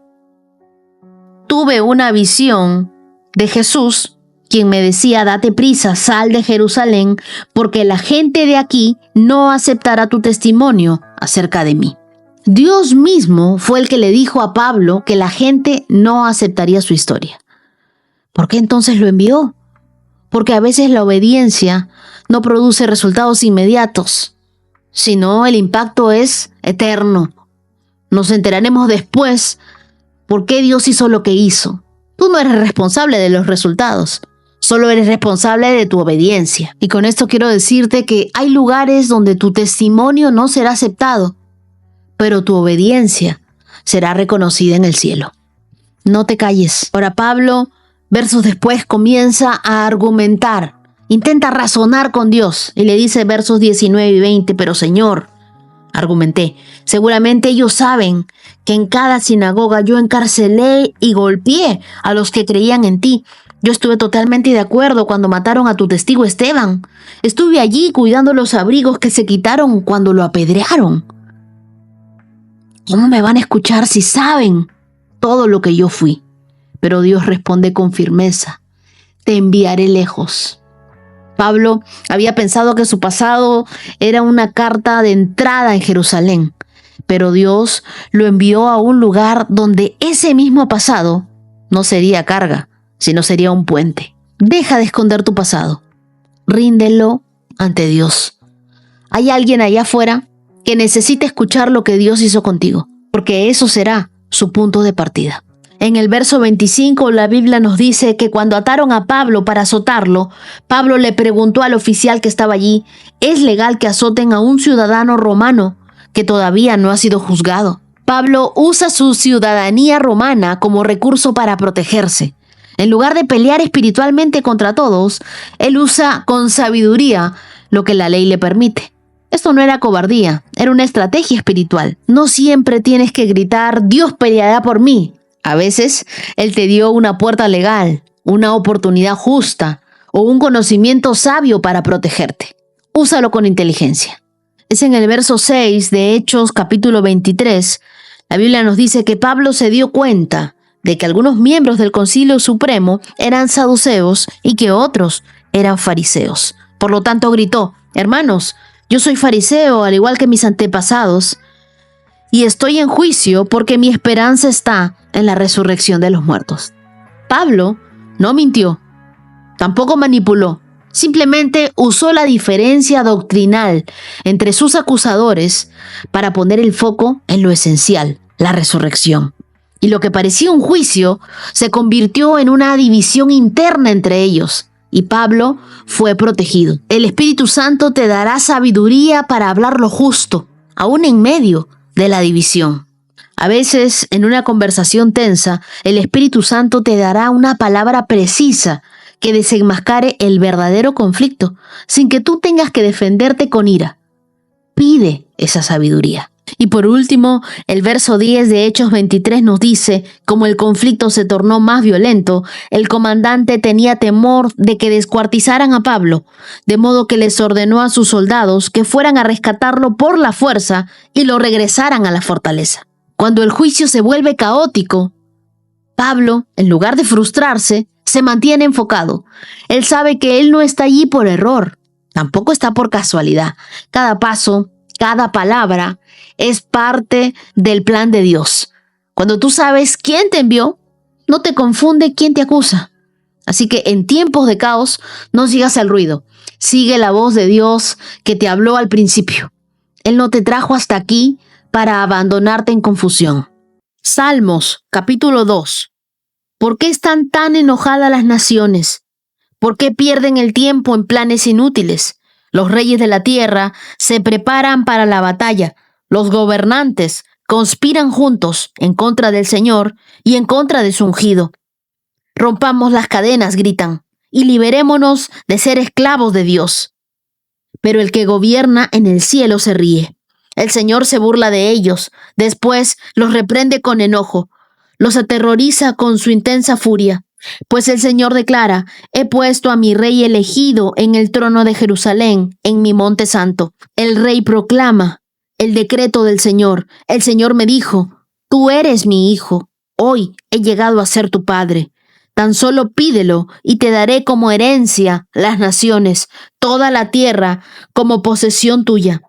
tuve una visión de Jesús, quien me decía, date prisa, sal de Jerusalén, porque la gente de aquí no aceptará tu testimonio acerca de mí. Dios mismo fue el que le dijo a Pablo que la gente no aceptaría su historia. ¿Por qué entonces lo envió? Porque a veces la obediencia no produce resultados inmediatos, sino el impacto es eterno. Nos enteraremos después por qué Dios hizo lo que hizo. Tú no eres responsable de los resultados, solo eres responsable de tu obediencia. Y con esto quiero decirte que hay lugares donde tu testimonio no será aceptado, pero tu obediencia será reconocida en el cielo. No te calles. Ahora Pablo, versos después, comienza a argumentar. Intenta razonar con Dios y le dice versos 19 y 20, pero Señor, argumenté, seguramente ellos saben que en cada sinagoga yo encarcelé y golpeé a los que creían en ti. Yo estuve totalmente de acuerdo cuando mataron a tu testigo Esteban. Estuve allí cuidando los abrigos que se quitaron cuando lo apedrearon. ¿Cómo me van a escuchar si saben todo lo que yo fui? Pero Dios responde con firmeza: te enviaré lejos. Pablo había pensado que su pasado era una carta de entrada en Jerusalén, pero Dios lo envió a un lugar donde ese mismo pasado no sería carga, sino sería un puente. Deja de esconder tu pasado. Ríndelo ante Dios. Hay alguien allá afuera que necesita escuchar lo que Dios hizo contigo, porque eso será su punto de partida. En el verso 25 la Biblia nos dice que cuando ataron a Pablo para azotarlo, Pablo le preguntó al oficial que estaba allí, ¿es legal que azoten a un ciudadano romano que todavía no ha sido juzgado? Pablo usa su ciudadanía romana como recurso para protegerse. En lugar de pelear espiritualmente contra todos, él usa con sabiduría lo que la ley le permite. Esto no era cobardía, era una estrategia espiritual. No siempre tienes que gritar, Dios peleará por mí. A veces, Él te dio una puerta legal, una oportunidad justa o un conocimiento sabio para protegerte. Úsalo con inteligencia. Es en el verso 6 de Hechos capítulo 23. La Biblia nos dice que Pablo se dio cuenta de que algunos miembros del Concilio Supremo eran saduceos y que otros eran fariseos. Por lo tanto gritó, hermanos, yo soy fariseo al igual que mis antepasados, y estoy en juicio porque mi esperanza está en la resurrección de los muertos. Pablo no mintió, tampoco manipuló, simplemente usó la diferencia doctrinal entre sus acusadores para poner el foco en lo esencial, la resurrección. Y lo que parecía un juicio se convirtió en una división interna entre ellos. y Pablo fue protegido. El Espíritu Santo te dará sabiduría para hablar lo justo, aún en medio de la división. A veces, en una conversación tensa, el Espíritu Santo te dará una palabra precisa que desenmascare el verdadero conflicto, sin que tú tengas que defenderte con ira. Pide esa sabiduría. Y por último, el verso 10 de Hechos 23 nos dice, como el conflicto se tornó más violento, el comandante tenía temor de que descuartizaran a Pablo, de modo que les ordenó a sus soldados que fueran a rescatarlo por la fuerza y lo regresaran a la fortaleza. Cuando el juicio se vuelve caótico, Pablo, en lugar de frustrarse, se mantiene enfocado. Él sabe que él no está allí por error, tampoco está por casualidad. Cada paso, cada palabra es parte del plan de Dios. Cuando tú sabes quién te envió, no te confunde quién te acusa. Así que en tiempos de caos, no sigas el ruido. Sigue la voz de Dios que te habló al principio. Él no te trajo hasta aquí para abandonarte en confusión. Salmos, capítulo 2. ¿Por qué están tan enojadas las naciones? ¿Por qué pierden el tiempo en planes inútiles? Los reyes de la tierra se preparan para la batalla. Los gobernantes conspiran juntos en contra del Señor y en contra de su ungido. Rompamos las cadenas, gritan, y liberémonos de ser esclavos de Dios. Pero el que gobierna en el cielo se ríe. El Señor se burla de ellos, después los reprende con enojo, los aterroriza con su intensa furia. Pues el Señor declara, he puesto a mi rey elegido en el trono de Jerusalén, en mi monte santo. El rey proclama el decreto del Señor. El Señor me dijo, tú eres mi hijo, hoy he llegado a ser tu padre. Tan solo pídelo y te daré como herencia las naciones, toda la tierra como posesión tuya.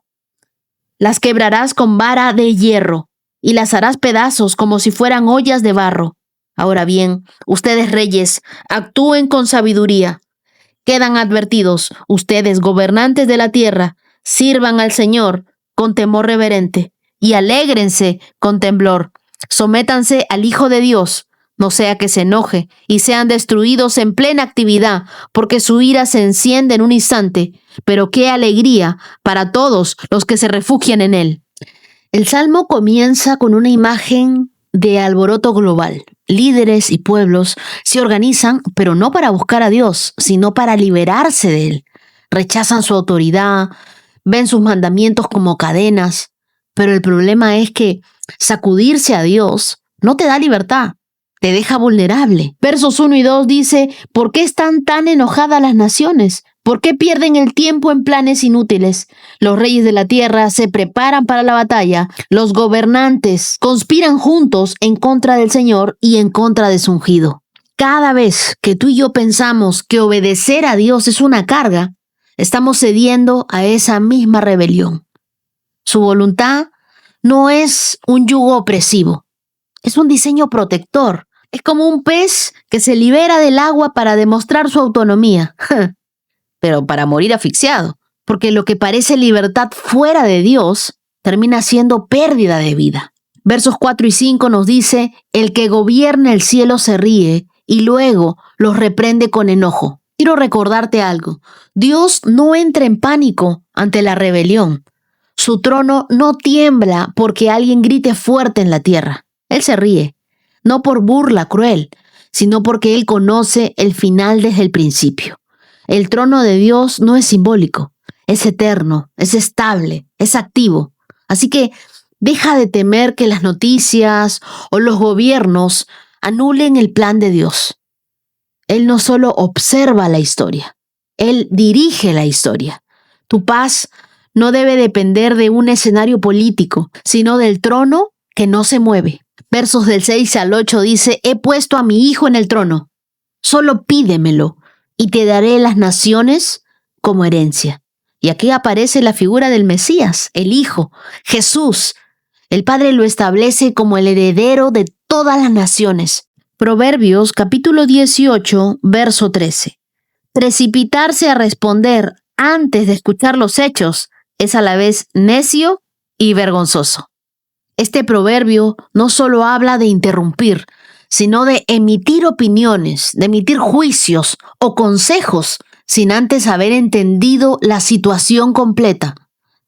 Las quebrarás con vara de hierro y las harás pedazos como si fueran ollas de barro. Ahora bien, ustedes reyes, actúen con sabiduría. Quedan advertidos, ustedes gobernantes de la tierra, sirvan al Señor con temor reverente y alégrense con temblor. Sométanse al Hijo de Dios, no sea que se enoje y sean destruidos en plena actividad, porque su ira se enciende en un instante, pero qué alegría para todos los que se refugian en él. El Salmo comienza con una imagen de alboroto global. Líderes y pueblos se organizan, pero no para buscar a Dios, sino para liberarse de él. Rechazan su autoridad, ven sus mandamientos como cadenas, pero el problema es que sacudirse a Dios no te da libertad, te deja vulnerable. Versos 1 y 2 dice, ¿por qué están tan enojadas las naciones? ¿Por qué pierden el tiempo en planes inútiles? Los reyes de la tierra se preparan para la batalla. Los gobernantes conspiran juntos en contra del Señor y en contra de su ungido. Cada vez que tú y yo pensamos que obedecer a Dios es una carga, estamos cediendo a esa misma rebelión. Su voluntad no es un yugo opresivo, es un diseño protector. Es como un pez que se libera del agua para demostrar su autonomía. Pero para morir asfixiado, porque lo que parece libertad fuera de Dios termina siendo pérdida de vida. Versos 4 y 5 nos dice, el que gobierna el cielo se ríe y luego los reprende con enojo. Quiero recordarte algo, Dios no entra en pánico ante la rebelión. Su trono no tiembla porque alguien grite fuerte en la tierra. Él se ríe, no por burla cruel, sino porque Él conoce el final desde el principio. El trono de Dios no es simbólico, es eterno, es estable, es activo. Así que deja de temer que las noticias o los gobiernos anulen el plan de Dios. Él no solo observa la historia, Él dirige la historia. Tu paz no debe depender de un escenario político, sino del trono que no se mueve. Versos del 6 al 8 dice, he puesto a mi hijo en el trono, solo pídemelo y te daré las naciones como herencia. Y aquí aparece la figura del Mesías, el Hijo, Jesús. El Padre lo establece como el heredero de todas las naciones. Proverbios capítulo 18, verso 13. Precipitarse a responder antes de escuchar los hechos es a la vez necio y vergonzoso. Este proverbio no solo habla de interrumpir, sino de emitir opiniones, de emitir juicios o consejos sin antes haber entendido la situación completa,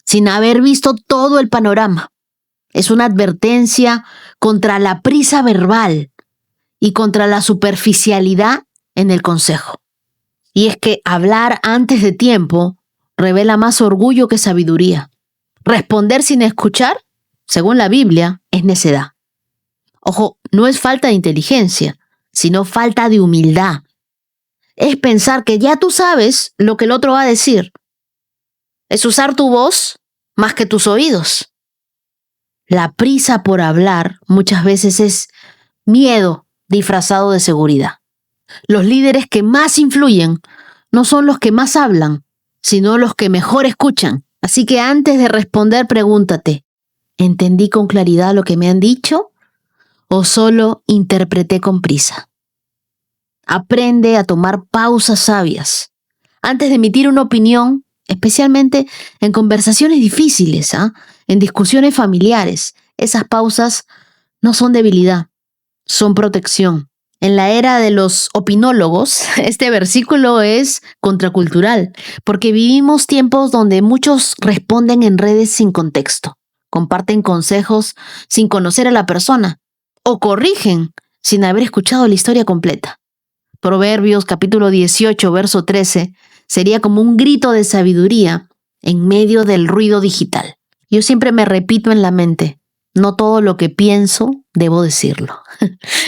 sin haber visto todo el panorama. Es una advertencia contra la prisa verbal y contra la superficialidad en el consejo. Y es que hablar antes de tiempo revela más orgullo que sabiduría. Responder sin escuchar, según la Biblia, es necedad. Ojo, no es falta de inteligencia, sino falta de humildad. Es pensar que ya tú sabes lo que el otro va a decir. Es usar tu voz más que tus oídos. La prisa por hablar muchas veces es miedo disfrazado de seguridad. Los líderes que más influyen no son los que más hablan, sino los que mejor escuchan. Así que antes de responder, pregúntate, ¿entendí con claridad lo que me han dicho o solo interpreté con prisa? Aprende a tomar pausas sabias antes de emitir una opinión, especialmente en conversaciones difíciles, en discusiones familiares. Esas pausas no son debilidad, son protección. En la era de los opinólogos, este versículo es contracultural, porque vivimos tiempos donde muchos responden en redes sin contexto, comparten consejos sin conocer a la persona o corrigen sin haber escuchado la historia completa. Proverbios capítulo 18, verso 13, sería como un grito de sabiduría en medio del ruido digital. Yo siempre me repito en la mente, no todo lo que pienso debo decirlo.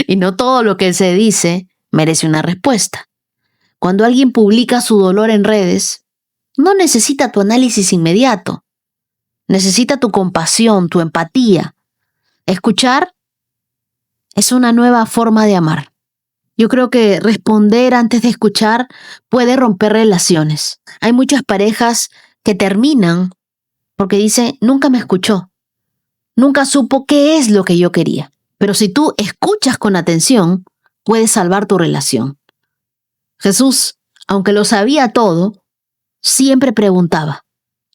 Y no todo lo que se dice merece una respuesta. Cuando alguien publica su dolor en redes, no necesita tu análisis inmediato. Necesita tu compasión, tu empatía. Escuchar es una nueva forma de amar. Yo creo que responder antes de escuchar puede romper relaciones. Hay muchas parejas que terminan porque dicen, nunca me escuchó. Nunca supo qué es lo que yo quería. Pero si tú escuchas con atención, puedes salvar tu relación. Jesús, aunque lo sabía todo, siempre preguntaba,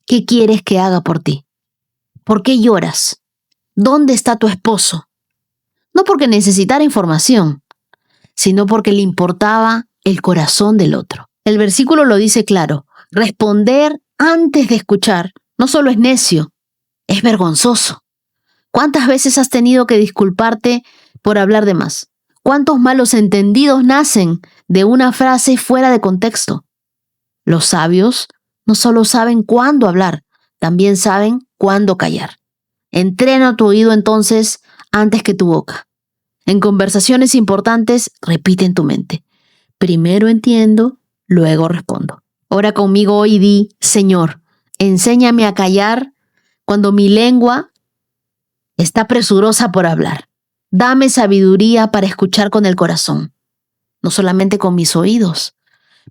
¿qué quieres que haga por ti? ¿Por qué lloras? ¿Dónde está tu esposo? No porque necesitara información, sino porque le importaba el corazón del otro. El versículo lo dice claro, responder antes de escuchar no solo es necio, es vergonzoso. ¿Cuántas veces has tenido que disculparte por hablar de más? ¿Cuántos malos entendidos nacen de una frase fuera de contexto? Los sabios no solo saben cuándo hablar, también saben cuándo callar. Entrena tu oído entonces antes que tu boca. En conversaciones importantes, repite en tu mente. Primero entiendo, luego respondo. Ora conmigo hoy y di, Señor, enséñame a callar cuando mi lengua está presurosa por hablar. Dame sabiduría para escuchar con el corazón, no solamente con mis oídos.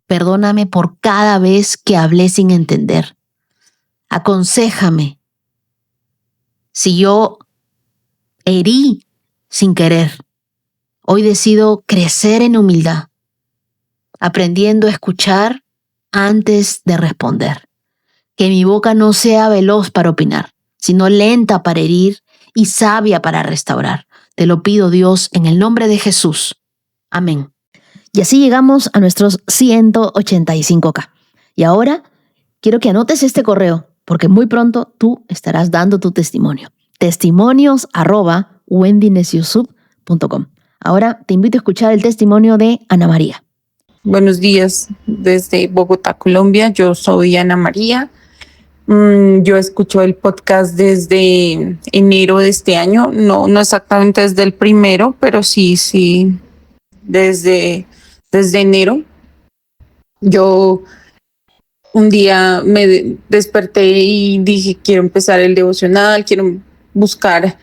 Perdóname por cada vez que hablé sin entender. Aconséjame si yo herí sin querer. Hoy decido crecer en humildad, aprendiendo a escuchar antes de responder. Que mi boca no sea veloz para opinar, sino lenta para herir y sabia para restaurar. Te lo pido, Dios, en el nombre de Jesús. Amén. Y así llegamos a nuestros 185K. Y ahora quiero que anotes este correo, porque muy pronto tú estarás dando tu testimonio. testimonios@wendynesiosub.com. Ahora te invito a escuchar el testimonio de Ana María. Buenos días desde Bogotá, Colombia. Yo soy Ana María. Yo escucho el podcast desde enero de este año, no exactamente desde el primero, pero sí, desde enero. Yo un día me desperté y dije, quiero empezar el devocional, quiero buscar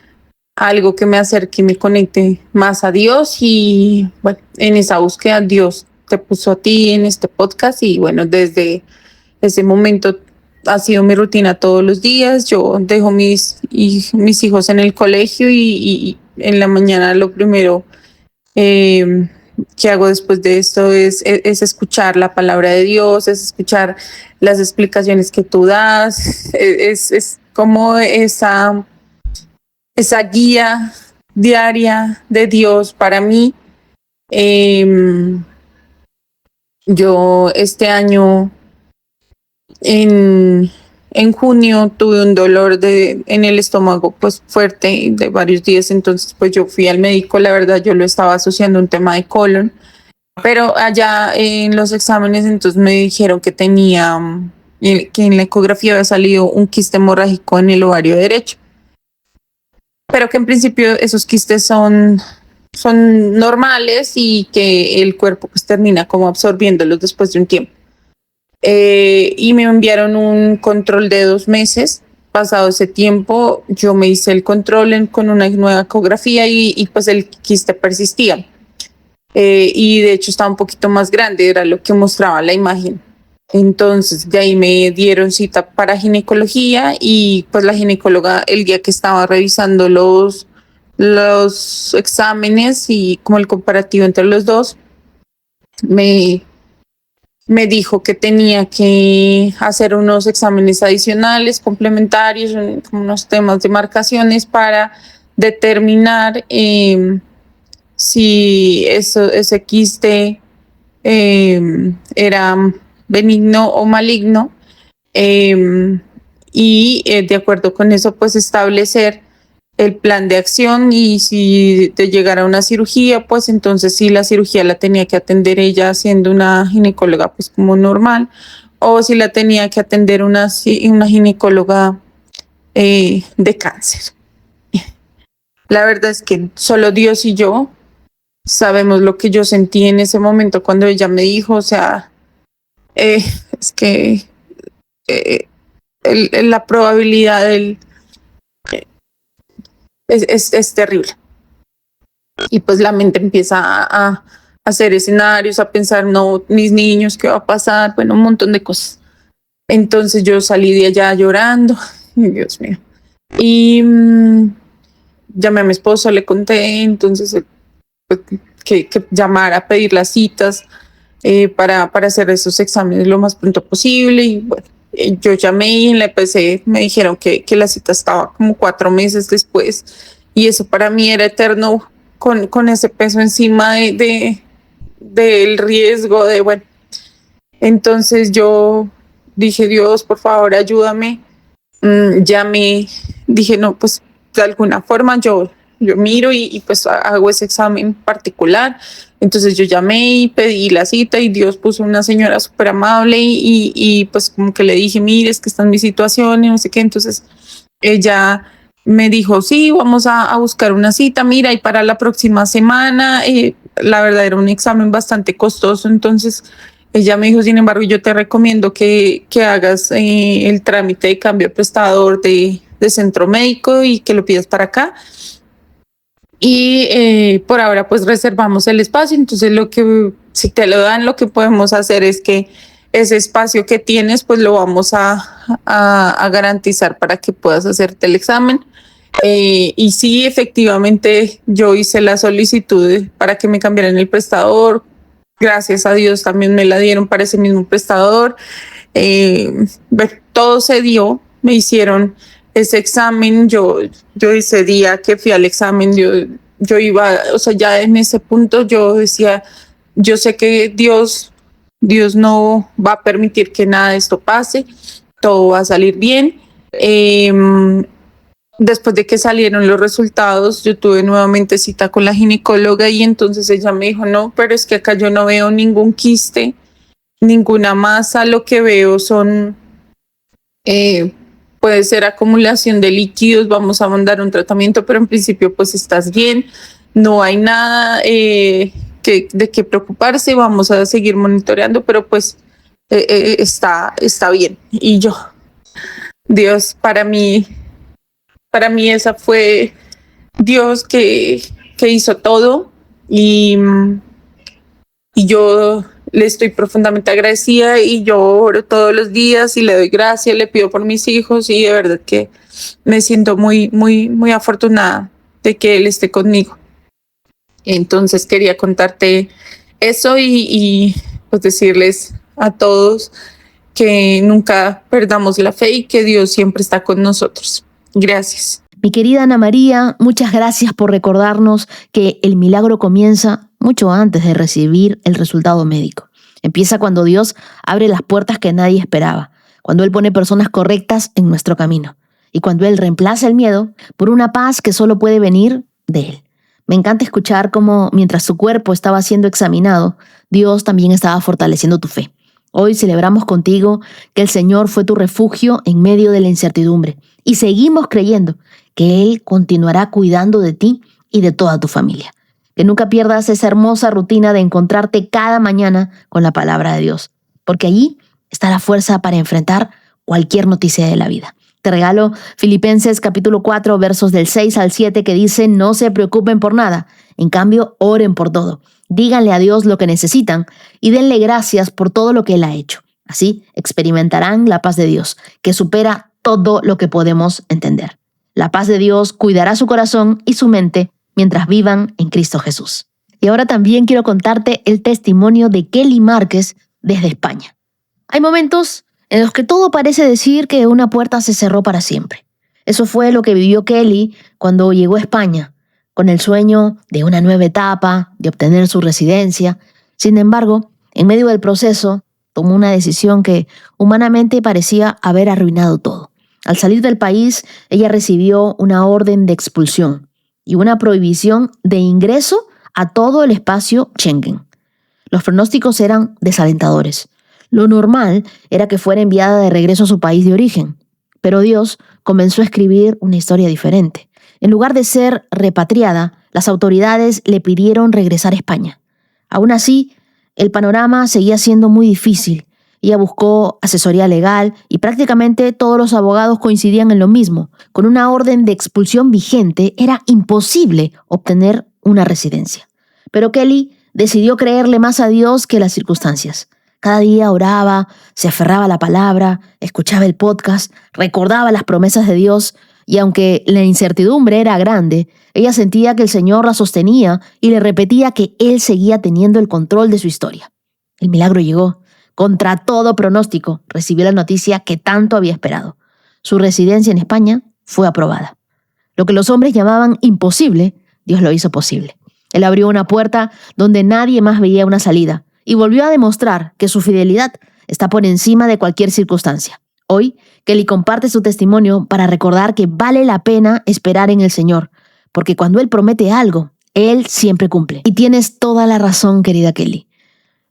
algo que me acerque y me conecte más a Dios, y bueno, en esa búsqueda Dios te puso a ti en este podcast, y bueno, desde ese momento ha sido mi rutina todos los días. Yo dejo mis hijos en el colegio y en la mañana lo primero que hago después de esto es escuchar la palabra de Dios, es escuchar las explicaciones que tú das, es como esa guía diaria de Dios para mí. Yo este año en junio tuve un dolor en el estómago pues fuerte de varios días, entonces pues yo fui al médico, la verdad yo lo estaba asociando a un tema de colon, pero allá en los exámenes entonces me dijeron que tenía, que en la ecografía había salido un quiste hemorrágico en el ovario derecho, pero que en principio esos quistes son normales y que el cuerpo pues termina como absorbiéndolos después de un tiempo. Y me enviaron un control de 2 meses. Pasado ese tiempo, yo me hice el control con una nueva ecografía y pues el quiste persistía. Y de hecho estaba un poquito más grande, era lo que mostraba la imagen. Entonces de ahí me dieron cita para ginecología y pues la ginecóloga el día que estaba revisando los exámenes y como el comparativo entre los dos, me dijo que tenía que hacer unos exámenes adicionales, complementarios, unos temas de marcaciones para determinar si ese quiste era benigno o maligno y de acuerdo con eso pues establecer el plan de acción y si te llegara una cirugía, pues entonces sí la cirugía la tenía que atender ella siendo una ginecóloga pues como normal o si la tenía que atender una ginecóloga de cáncer. La verdad es que solo Dios y yo sabemos lo que yo sentí en ese momento cuando ella me dijo, o sea, es que eh, la probabilidad es terrible. Y pues la mente empieza a hacer escenarios, a pensar, no, mis niños, ¿qué va a pasar? Bueno, un montón de cosas. Entonces yo salí de allá llorando, Dios mío. Y llamé a mi esposo, le conté, entonces pues, que llamara a pedir las citas para hacer esos exámenes lo más pronto posible. Y bueno, yo llamé y en la EPC me dijeron que la cita estaba como 4 meses después. Y eso para mí era eterno con ese peso encima del riesgo de, bueno, entonces yo dije, Dios, por favor, ayúdame. Llamé, dije, no, pues de alguna forma yo miro y pues hago ese examen particular. Entonces yo llamé y pedí la cita y Dios puso una señora súper amable y pues como que le dije, mire, es que está en mi situación y no sé qué. Entonces ella me dijo, sí, vamos a buscar una cita, mira, y para la próxima semana, la verdad era un examen bastante costoso, entonces ella me dijo, sin embargo, yo te recomiendo que hagas el trámite de cambio de prestador de centro médico y que lo pidas para acá. Y por ahora pues reservamos el espacio, entonces si te lo dan, lo que podemos hacer es que ese espacio que tienes pues lo vamos a garantizar para que puedas hacerte el examen. Y sí, efectivamente, yo hice la solicitud para que me cambiaran el prestador. Gracias a Dios también me la dieron para ese mismo prestador. Todo se dio, me hicieron ese examen. Yo ese día que fui al examen, yo iba, o sea, ya en ese punto yo decía, yo sé que Dios no va a permitir que nada de esto pase, todo va a salir bien. Después de que salieron los resultados, yo tuve nuevamente cita con la ginecóloga y entonces ella me dijo, no, pero es que acá yo no veo ningún quiste, ninguna masa, lo que veo puede ser acumulación de líquidos, vamos a mandar un tratamiento, pero en principio pues estás bien, no hay nada de qué preocuparse, vamos a seguir monitoreando, pero pues está bien. Y yo, Dios, para mí esa fue Dios que hizo todo y yo le estoy profundamente agradecida y yo oro todos los días y le doy gracias, le pido por mis hijos y de verdad que me siento muy, muy, muy afortunada de que Él esté conmigo. Entonces quería contarte eso y pues decirles a todos que nunca perdamos la fe y que Dios siempre está con nosotros. Gracias. Mi querida Ana María, muchas gracias por recordarnos que el milagro comienza mucho antes de recibir el resultado médico. Empieza cuando Dios abre las puertas que nadie esperaba, cuando Él pone personas correctas en nuestro camino y cuando Él reemplaza el miedo por una paz que solo puede venir de Él. Me encanta escuchar cómo mientras tu cuerpo estaba siendo examinado, Dios también estaba fortaleciendo tu fe. Hoy celebramos contigo que el Señor fue tu refugio en medio de la incertidumbre y seguimos creyendo que Él continuará cuidando de ti y de toda tu familia. Que nunca pierdas esa hermosa rutina de encontrarte cada mañana con la palabra de Dios, porque allí está la fuerza para enfrentar cualquier noticia de la vida. Te regalo Filipenses capítulo 4, versos del 6 al 7 que dicen: no se preocupen por nada, en cambio oren por todo. Díganle a Dios lo que necesitan y denle gracias por todo lo que Él ha hecho. Así experimentarán la paz de Dios, que supera todo lo que podemos entender. La paz de Dios cuidará su corazón y su mente mientras vivan en Cristo Jesús. Y ahora también quiero contarte el testimonio de Kelly Márquez desde España. Hay momentos en los que todo parece decir que una puerta se cerró para siempre. Eso fue lo que vivió Kelly cuando llegó a España, con el sueño de una nueva etapa, de obtener su residencia. Sin embargo, en medio del proceso, tomó una decisión que humanamente parecía haber arruinado todo. Al salir del país, ella recibió una orden de expulsión y una prohibición de ingreso a todo el espacio Schengen. Los pronósticos eran desalentadores. Lo normal era que fuera enviada de regreso a su país de origen, pero Dios comenzó a escribir una historia diferente. En lugar de ser repatriada, las autoridades le pidieron regresar a España. Aún así, el panorama seguía siendo muy difícil. Ella buscó asesoría legal y prácticamente todos los abogados coincidían en lo mismo. Con una orden de expulsión vigente, era imposible obtener una residencia. Pero Kelly decidió creerle más a Dios que a las circunstancias. Cada día oraba, se aferraba a la palabra, escuchaba el podcast, recordaba las promesas de Dios y aunque la incertidumbre era grande, ella sentía que el Señor la sostenía y le repetía que Él seguía teniendo el control de su historia. El milagro llegó. Contra todo pronóstico, recibió la noticia que tanto había esperado. Su residencia en España fue aprobada. Lo que los hombres llamaban imposible, Dios lo hizo posible. Él abrió una puerta donde nadie más veía una salida y volvió a demostrar que su fidelidad está por encima de cualquier circunstancia. Hoy, Kelly comparte su testimonio para recordar que vale la pena esperar en el Señor, porque cuando Él promete algo, Él siempre cumple. Y tienes toda la razón, querida Kelly.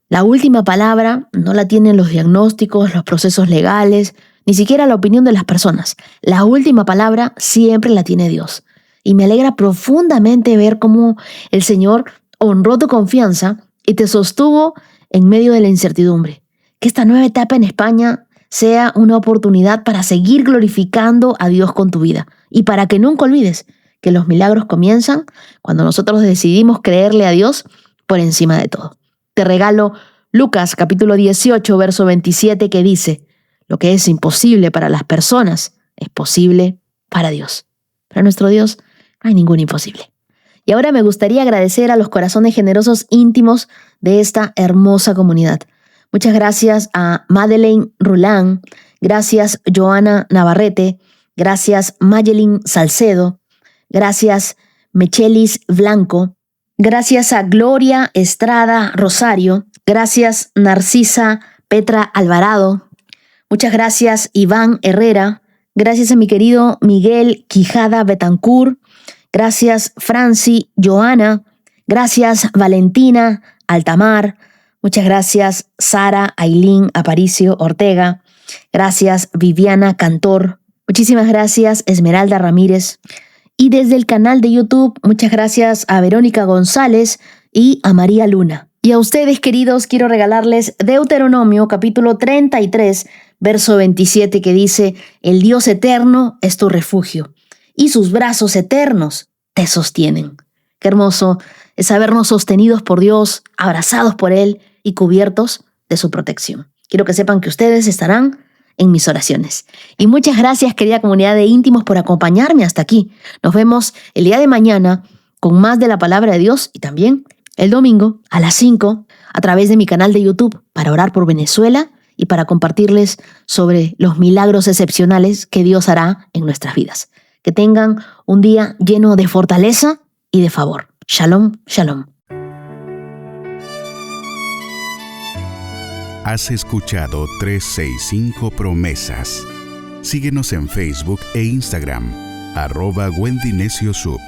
La última palabra no la tienen los diagnósticos, los procesos legales, ni siquiera la opinión de las personas. La última palabra siempre la tiene Dios. Y me alegra profundamente ver cómo el Señor honró tu confianza y te sostuvo en medio de la incertidumbre. Que esta nueva etapa en España sea una oportunidad para seguir glorificando a Dios con tu vida. Y para que nunca olvides que los milagros comienzan cuando nosotros decidimos creerle a Dios por encima de todo. Te regalo Lucas capítulo 18, verso 27 que dice: lo que es imposible para las personas es posible para Dios. Para nuestro Dios no hay ningún imposible. Y ahora me gustaría agradecer a los corazones generosos íntimos de esta hermosa comunidad. Muchas gracias a Madeleine Rulán, gracias Joana Navarrete, gracias Mayelin Salcedo, gracias Mechelis Blanco, gracias a Gloria Estrada Rosario, gracias Narcisa Petra Alvarado, muchas gracias Iván Herrera, gracias a mi querido Miguel Quijada Betancourt, gracias Franci Joana, gracias Valentina Altamar, muchas gracias Sara Ailín Aparicio Ortega, gracias Viviana Cantor, muchísimas gracias Esmeralda Ramírez. Y desde el canal de YouTube, muchas gracias a Verónica González y a María Luna. Y a ustedes, queridos, quiero regalarles Deuteronomio capítulo 33, verso 27, que dice: el Dios eterno es tu refugio, y sus brazos eternos te sostienen. Qué hermoso es sabernos sostenidos por Dios, abrazados por Él y cubiertos de su protección. Quiero que sepan que ustedes estarán en mis oraciones. Y muchas gracias, querida comunidad de íntimos, por acompañarme hasta aquí. Nos vemos el día de mañana con más de la palabra de Dios y también el domingo a las 5 a través de mi canal de YouTube para orar por Venezuela y para compartirles sobre los milagros excepcionales que Dios hará en nuestras vidas. Que tengan un día lleno de fortaleza y de favor. Shalom, shalom. Has escuchado 365 Promesas. Síguenos en Facebook e Instagram, @Wendy Necio Sub.